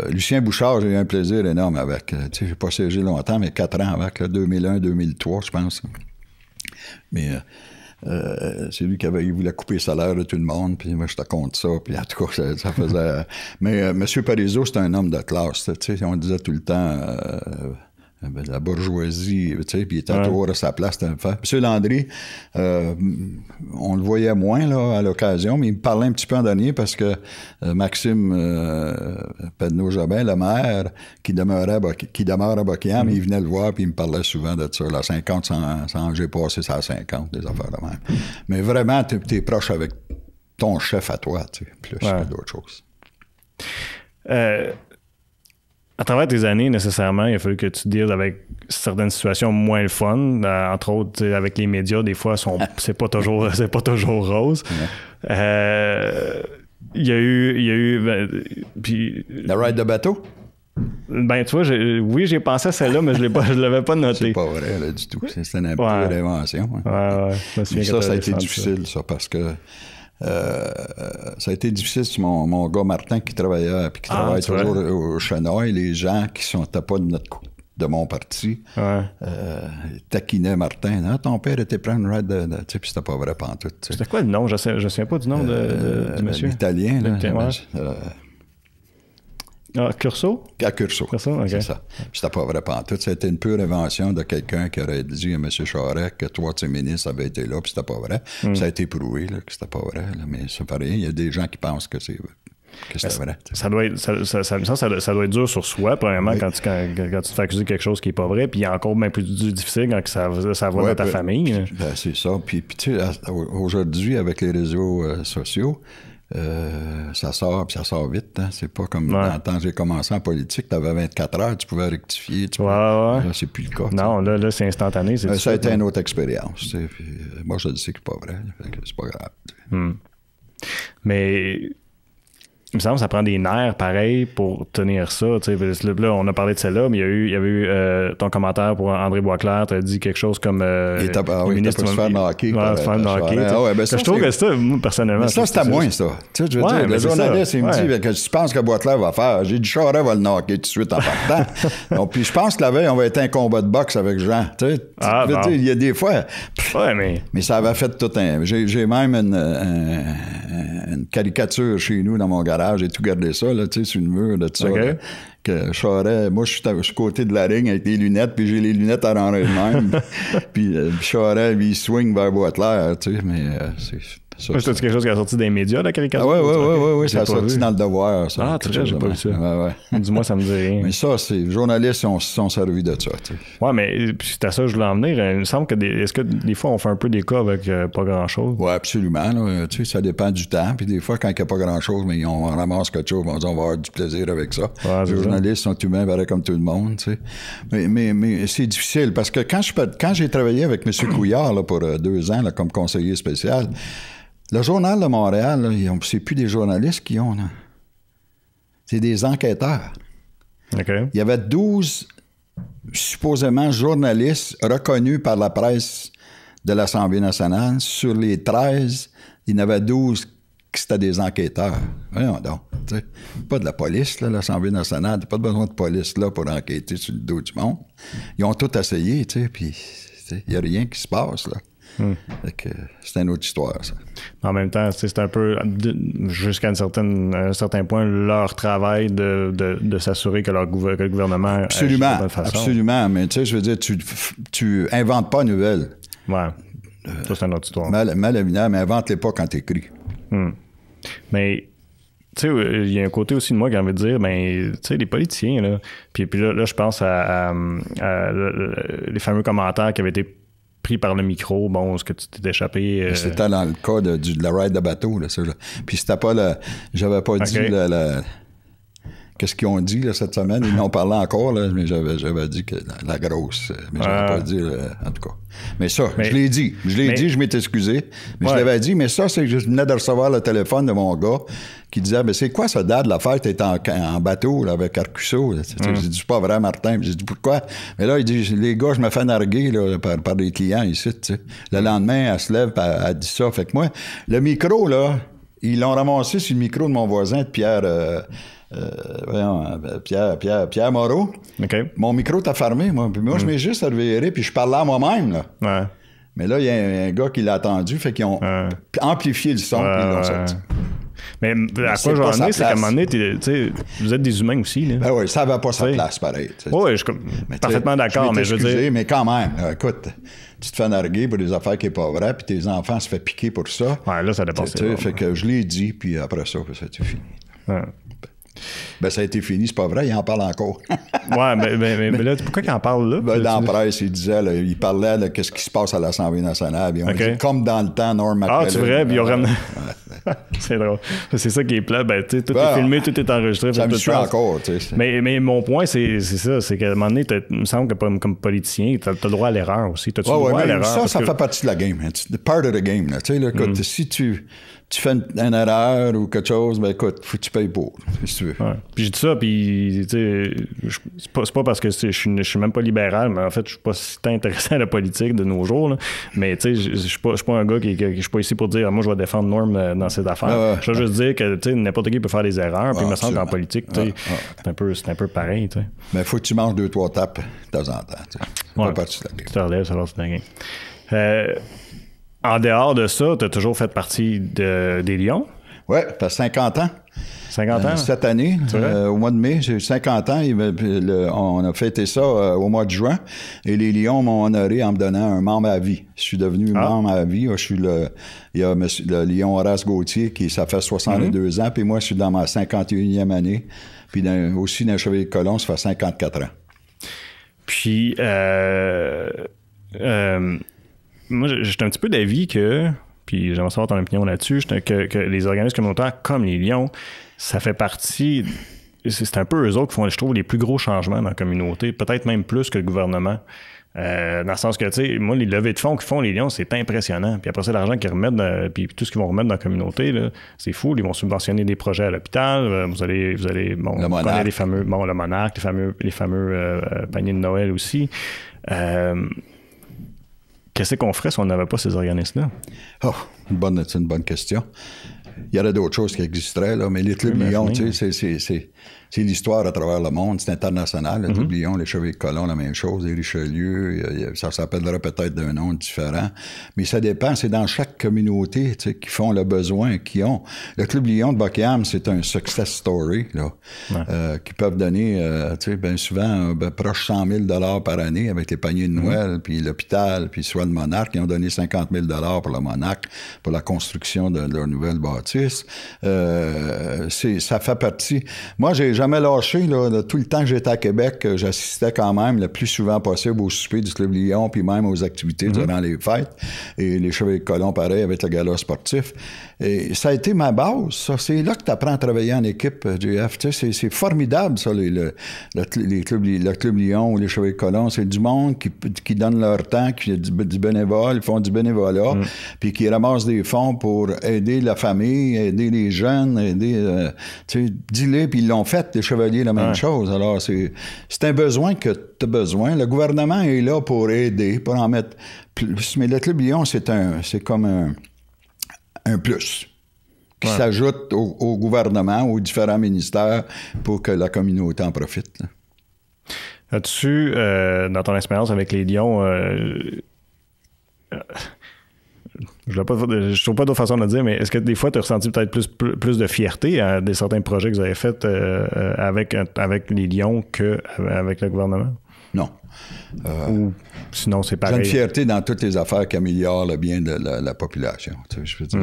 Lucien Bouchard, j'ai eu un plaisir énorme avec. Je n'ai pas siégé longtemps, mais 4 ans avec, 2001-2003, je pense. Mais... c'est lui qui voulait couper le salaire de tout le monde, puis moi, j'étais contre ça, puis en tout cas, ça faisait... Mais M. Parizeau, c'était un homme de classe, tu sais, on disait tout le temps... la bourgeoisie, tu sais, puis il était toujours à sa place. M. Landry, on le voyait moins là, à l'occasion, mais il me parlait un petit peu en dernier parce que Maxime Pedneau-Jobin, le maire, qui demeure à Buckingham, il venait le voir, puis il me parlait souvent de ça, la 50, j'ai passé ça à 50, des affaires de même. Mais vraiment, t'es proche avec ton chef à toi, tu sais, plus que d'autres choses. À travers tes années, nécessairement, il a fallu que tu deals avec certaines situations moins le fun. Entre autres, avec les médias, des fois, c'est pas toujours rose. Il y a eu puis, le ride de bateau? Ben, tu vois, j'ai pensé à celle-là, mais je l'avais pas noté. C'est pas vrai, là, du tout. C'est une pure invention. Ça a été difficile, ça, parce que ça a été difficile sur mon gars Martin qui travaillait puis qui travaille toujours au Chenoy. Les gens qui n'étaient pas de mon parti taquinaient Martin. Ah, ton père était prendre une ride de tu sais, puis c'était pas vrai pantoute. C'était quoi le nom? Je ne sais pas du nom du monsieur. L'italien, là. Curso? À Curso, okay. C'est ça. Puis c'était pas vrai pantoute. C'était une pure invention de quelqu'un qui aurait dit à M. Charest que toi, tes ministres avaient été là, puis c'était pas vrai. Ça a été prouvé là, que c'était pas vrai. Là, mais ça fait rien. Il y a des gens qui pensent que c'était vrai. Ça doit être dur sur soi, premièrement, quand tu te fais accuser de quelque chose qui n'est pas vrai, puis il y a encore bien plus difficile quand ça va dans ta famille. C'est ça. Puis tu sais, aujourd'hui, avec les réseaux sociaux, ça sort, puis ça sort vite. Hein? C'est pas comme dans le temps que j'ai commencé en politique, tu avais 24 heures, tu pouvais rectifier. Là, c'est plus le cas. Non, là, c'est instantané. Ça a été une autre expérience. Puis, moi, je sais que c'est pas vrai. C'est pas grave. Mais il me semble que ça prend des nerfs pareils pour tenir ça. Là, on a parlé de celle-là, mais il y avait eu ton commentaire pour André Boisclair. Tu as dit quelque chose comme. Il était pas se faire knocker. Je trouve que ça, moi, personnellement. Mais ça, c'est à moins, ça. Tu sais, je veux dire, le journaliste, il me dit que tu penses que Boisclair va faire. J'ai dit, Charest va le knocker tout de suite en partant. Donc, puis je pense que la veille, on va être un combat de boxe avec Jean. Tu sais, il y a des fois. Mais ça avait fait tout un. J'ai même une caricature chez nous dans mon garage. J'ai tout gardé ça, là, tu sais, sur le mur de tout ça. Là, que Charest, moi, je suis côté de la ring avec les lunettes, puis j'ai les lunettes à l'envers de même. Puis Charest, lui, il swing vers Boisclair, tu sais, mais c'est... C'est quelque chose qui a sorti des médias, la caricature? Oui, ça a sorti dans le Devoir. Ça, j'ai pas vu ça. Dis-moi, ça me dit rien. Mais ça, les journalistes sont servis de ça. Tu sais. Oui, mais c'est à ça que je voulais en venir. Il me semble que est-ce que des fois, on fait un peu des cas avec pas grand-chose? Oui, absolument. Là. Tu sais, ça dépend du temps. Puis des fois, quand il n'y a pas grand-chose, mais on ramasse quelque chose, on va avoir du plaisir avec ça. Les journalistes sont humains, pareil comme tout le monde. Tu sais. Mais c'est difficile parce que quand j'ai travaillé avec M. Couillard là, pour 2 ans là, comme conseiller spécial, le Journal de Montréal, c'est plus des journalistes qui ont. Là. C'est des enquêteurs. Okay. Il y avait 12, supposément, journalistes reconnus par la presse de l'Assemblée nationale. Sur les 13, il y en avait 12 qui étaient des enquêteurs. Voyons donc. T'sais. Pas de la police, là, l'Assemblée nationale. T'as pas besoin de police là pour enquêter sur le dos du monde. Ils ont tout essayé, puis il n'y a rien qui se passe, là. C'est une autre histoire, ça. En même temps, c'est un peu, jusqu'à un certain point, leur travail de s'assurer que le gouvernement agit de la bonne façon. Absolument, mais tu sais, je veux dire, tu inventes pas une nouvelle. Ouais, ça c'est une autre histoire. Mal mais invente-les pas quand t'écris. Mais... Tu sais, il y a un côté aussi de moi qui a envie de dire, ben, tu sais, les politiciens, là, puis là, je pense à les fameux commentaires qui avaient été pris par le micro, bon, est-ce que tu t'es échappé? C'était dans le cas de la ride de bateau, là, ça. Puis c'était pas j'avais pas dit qu'est-ce qu'ils ont dit là, cette semaine? Ils m'ont parlé encore, là, mais j'avais dit que la grosse. Mais j'avais pas dit, en tout cas. Mais ça, je l'ai dit. Je m'étais excusé. Mais je l'avais dit, mais ça, c'est que je venais de recevoir le téléphone de mon gars qui disait, ben c'est quoi ça date, l'affaire? T'es en bateau là, avec Arcusso. J'ai dit, c'est pas vrai, Martin. J'ai dit, pourquoi? Mais là, il dit, les gars, je me fais narguer là, par des clients ici. T'sais. Le lendemain, elle se lève, elle dit ça. Fait que moi, le micro, là, ils l'ont ramassé sur le micro de mon voisin, de Pierre Moreau. Okay. Mon micro t'a fermé, moi. Puis moi, je m'ai juste reviré, puis je parlais à moi-même, là. Ouais. Mais là, il y a un gars qui l'a attendu, fait qu'ils ont amplifié le son, puis ils l'ont sorti. Mais à quoi j'en ai, c'est qu'à un moment donné, vous êtes des humains aussi. Là. Ben oui, ça n'avait pas sa place, pareil. Oui, je suis parfaitement d'accord, mais je veux dire... Mais quand même, écoute, tu te fais narguer pour des affaires qui n'est pas vraies, puis tes enfants se font piquer pour ça. Ouais, là, ça dépasse. Fait que je l'ai dit, puis après ça, ça a été fini. Ouais. Ben, ça a été fini, c'est pas vrai, il en parle encore. Ouais, mais là, pourquoi qu'il en parle là? Ben, dans la presse, il disait, là, il parlait de qu'est-ce qui se passe à l'Assemblée nationale. Puis on dit, comme dans le temps, Norm MacMillan. Ah, c'est vrai, puis ils ont ramené... C'est drôle. C'est ça qui est plat. Ben, tu sais, tout est filmé, tout est enregistré. Ça me suit encore, tu sais. Mais mon point, c'est ça. C'est qu'à un moment donné, il me semble que comme politicien, tu as le droit à l'erreur aussi. T'as-tu le droit à l'erreur? Ça fait partie de la game. It's part of the game. Tu sais, là, écoute, si tu fais une erreur ou quelque chose, ben écoute, faut que tu payes pour, si tu veux. Ouais. Puis j'ai dit ça, puis tu sais, c'est pas parce que je suis même pas libéral, mais en fait, je suis pas si intéressé à la politique de nos jours. Là. Mais tu sais, je suis pas un gars je suis pas ici pour dire, moi, je vais défendre Norm dans ses affaires. Je veux juste dire que tu sais, n'importe qui peut faire des erreurs, puis il me semble qu'en politique, tu sais, c'est un peu pareil. Tu sais. Mais il faut que tu manges 2-3 tapes de temps en temps. Tu sais. Ouais. Pas partie de la game. Tu te relèves, ça va se dingue. En dehors de ça, tu as toujours fait partie des Lions? Oui, ça fait 50 ans. 50 ans? Cette année, au mois de mai, j'ai eu 50 ans. On a fêté ça au mois de juin. Et les Lions m'ont honoré en me donnant un membre à vie. Je suis devenu membre à vie. Il y a le Lion Horace Gauthier, ça fait 62 ans. Puis moi, je suis dans ma 51e année. Puis aussi dans le Chevalier de Colomb, ça fait 54 ans. Puis... moi, j'étais un petit peu d'avis que puis j'aimerais savoir ton opinion là-dessus, que les organismes communautaires comme les Lions, ça fait partie... C'est un peu eux autres qui font, je trouve, les plus gros changements dans la communauté, peut-être même plus que le gouvernement. Dans le sens que, tu sais, moi, les levées de fonds qu'ils font, les Lions, c'est impressionnant. Puis après ça, l'argent qu'ils remettent, puis tout ce qu'ils vont remettre dans la communauté, là, c'est fou. Ils vont subventionner des projets à l'hôpital. Vous allez bon, on connaît les fameux, bon, le Monarque, les fameux paniers de Noël aussi. Qu'est-ce qu'on ferait si on n'avait pas ces organismes-là? Oh, c'est une bonne question. Il y aurait d'autres choses qui existeraient, là, mais les Clubs Lions, tu sais, c'est l'histoire à travers le monde, c'est international. Les Clubs Lions, les Chevaliers de Colomb, la même chose, les Richelieu, ça s'appellerait peut-être d'un nom différent, mais ça dépend, c'est dans chaque communauté, tu sais, qui font le besoin, qui ont. Le Club Lion de Buckingham, c'est un success story, là, qui peuvent donner, tu sais, bien souvent, proche 100 000 par année avec les paniers de Noël, puis l'hôpital, puis soit le Monarque, ils ont donné 50 000 pour le Monarque, pour la construction de leur nouvelle bâtisse. Ça fait partie. Moi, j'ai jamais lâché, là, tout le temps que j'étais à Québec, j'assistais quand même le plus souvent possible au souper du Club Lion, puis même aux activités durant les fêtes. Et les Chevaliers de Colomb, pareil, avec le gala sportif. Et ça a été ma base, ça. C'est là que tu apprends à travailler en équipe, JF. Tu sais, c'est formidable, ça, le Club Lion ou les Chevaliers de Colomb. C'est du monde qui donne leur temps, qui fait du bénévole, ils font du bénévolat, puis qui ramassent des fonds pour aider la famille, aider les jeunes, aider... tu sais, dis-le, puis ils l'ont fait, les Chevaliers, la même chose. Alors, c'est un besoin que tu as besoin. Le gouvernement est là pour aider, pour en mettre plus. Mais le Club Lion, c'est comme un plus qui s'ajoute au gouvernement, aux différents ministères pour que la communauté en profite. Là. As-tu, dans ton expérience avec les Lions, je trouve pas d'autre façon de le dire, mais est-ce que des fois tu as ressenti peut-être plus de fierté à certains projets que vous avez faits avec les Lions qu'avec le gouvernement? Non. Ou sinon, c'est pareil. J'ai une fierté dans toutes les affaires qui améliorent le bien de la population. Tu sais, je veux dire,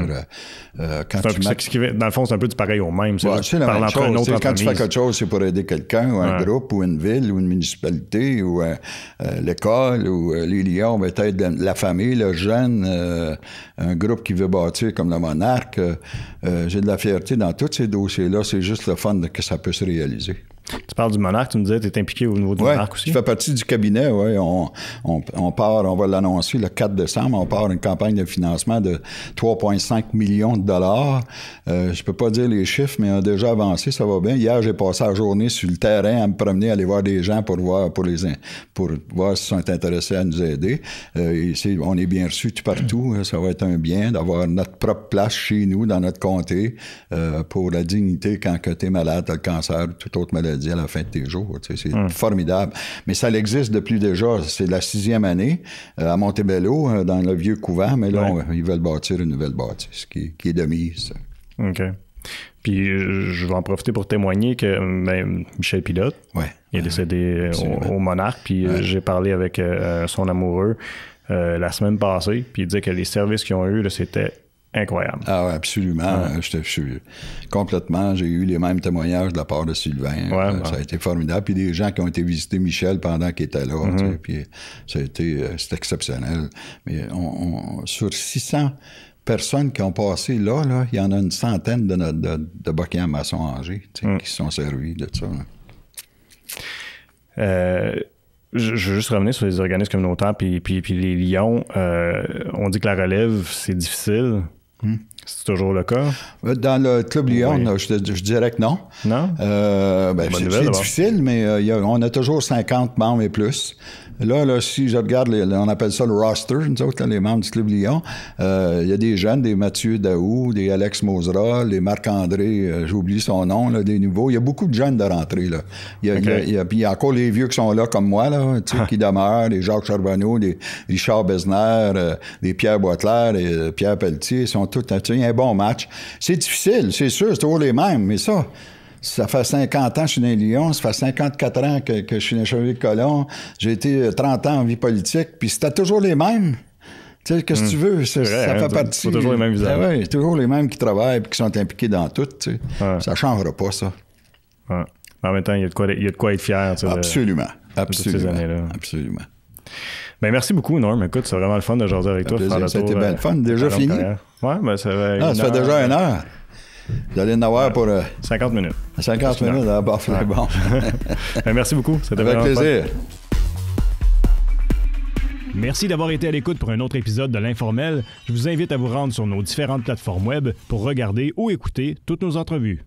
dans le fond, c'est un peu du pareil au même. C'est la même chose. Quand tu fais quelque chose, c'est pour aider quelqu'un, ou un groupe, ou une ville, ou une municipalité, ou l'école, ou les Lions, peut-être la famille, le jeune, un groupe qui veut bâtir comme le Monarque. J'ai de la fierté dans tous ces dossiers-là. C'est juste le fun que ça peut se réaliser. Tu parles du Monarque, tu me disais que tu es impliqué au niveau du Monarque aussi? Je fais partie du cabinet, oui. On part, on va l'annoncer le 4 décembre, on part une campagne de financement de 3,5 millions de dollars. Je peux pas dire les chiffres, mais on a déjà avancé, ça va bien. Hier, j'ai passé la journée sur le terrain à me promener, à aller voir des gens pour voir s'ils sont intéressés à nous aider. On est bien reçus tout partout. Ça va être un bien d'avoir notre propre place chez nous, dans notre comté, pour la dignité quand tu es malade, tu as le cancer, toute autre maladie à la fin de tes jours. Tu sais, c'est formidable. Mais ça existe depuis déjà, c'est la 6e année à Montebello, dans le vieux couvent, mais là, ils veulent bâtir une nouvelle bâtisse qui est de mise. OK. Puis je vais en profiter pour témoigner que Michel Pilote, il est décédé au Monarque, puis j'ai parlé avec son amoureux la semaine passée, puis il disait que les services qu'ils ont eus, là, c'était incroyable. Ah oui, absolument. Je suis complètement. J'ai eu les mêmes témoignages de la part de Sylvain. Ça a été formidable. Puis des gens qui ont été visiter Michel pendant qu'il était là. Tu sais, puis c'est exceptionnel. Mais sur 600 personnes qui ont passé là, il y en a une centaine de Buckingham Masson-Angers qui se sont servis de ça. Je veux juste revenir sur les organismes communautaires puis les Lions. On dit que la relève, c'est difficile. C'est toujours le cas? Dans le Club Lion, je dirais que non. Non? C'est difficile, mais on a toujours 50 membres et plus. Là, si je regarde, on appelle ça le roster, nous autres, les membres du Club Lion, il y a des jeunes, des Mathieu Daou, des Alex Mosera, les Marc-André, j'oublie son nom, là, des nouveaux. Il y a beaucoup de jeunes de rentrée. Là. Puis il y a encore les vieux qui sont là, comme moi, là, qui demeurent, les Jacques Charbonneau, les Richard Besner, les Pierre Boitler, les Pierre Pelletier, ils sont tous... Il y a un bon match. C'est difficile, c'est sûr, c'est toujours les mêmes, mais ça fait 50 ans que je suis dans les Lions, ça fait 54 ans que je suis dans les Chevaliers de Colomb, j'ai été 30 ans en vie politique, puis c'était toujours les mêmes. Tu sais, qu'est-ce que tu veux? Ça fait partie... C'est toujours les mêmes visages. Oui, c'est toujours les mêmes qui travaillent et qui sont impliqués dans tout. Tu sais. Ça ne changera pas, ça. Ouais. En même temps, il y a de quoi être fier. Absolument. De toutes ces années-là. Absolument. Ben, merci beaucoup, Norm. Écoute, c'est vraiment le fun de jaser avec toi. C'était bien le fun. Déjà fini? Oui, ben, ça fait déjà 1 heure. Vous allez en avoir pour... 50 minutes. 50 minutes, d'abord, c'est bon. Ben, merci beaucoup. C'était avec plaisir. Fun. Merci d'avoir été à l'écoute pour un autre épisode de l'Informel. Je vous invite à vous rendre sur nos différentes plateformes web pour regarder ou écouter toutes nos entrevues.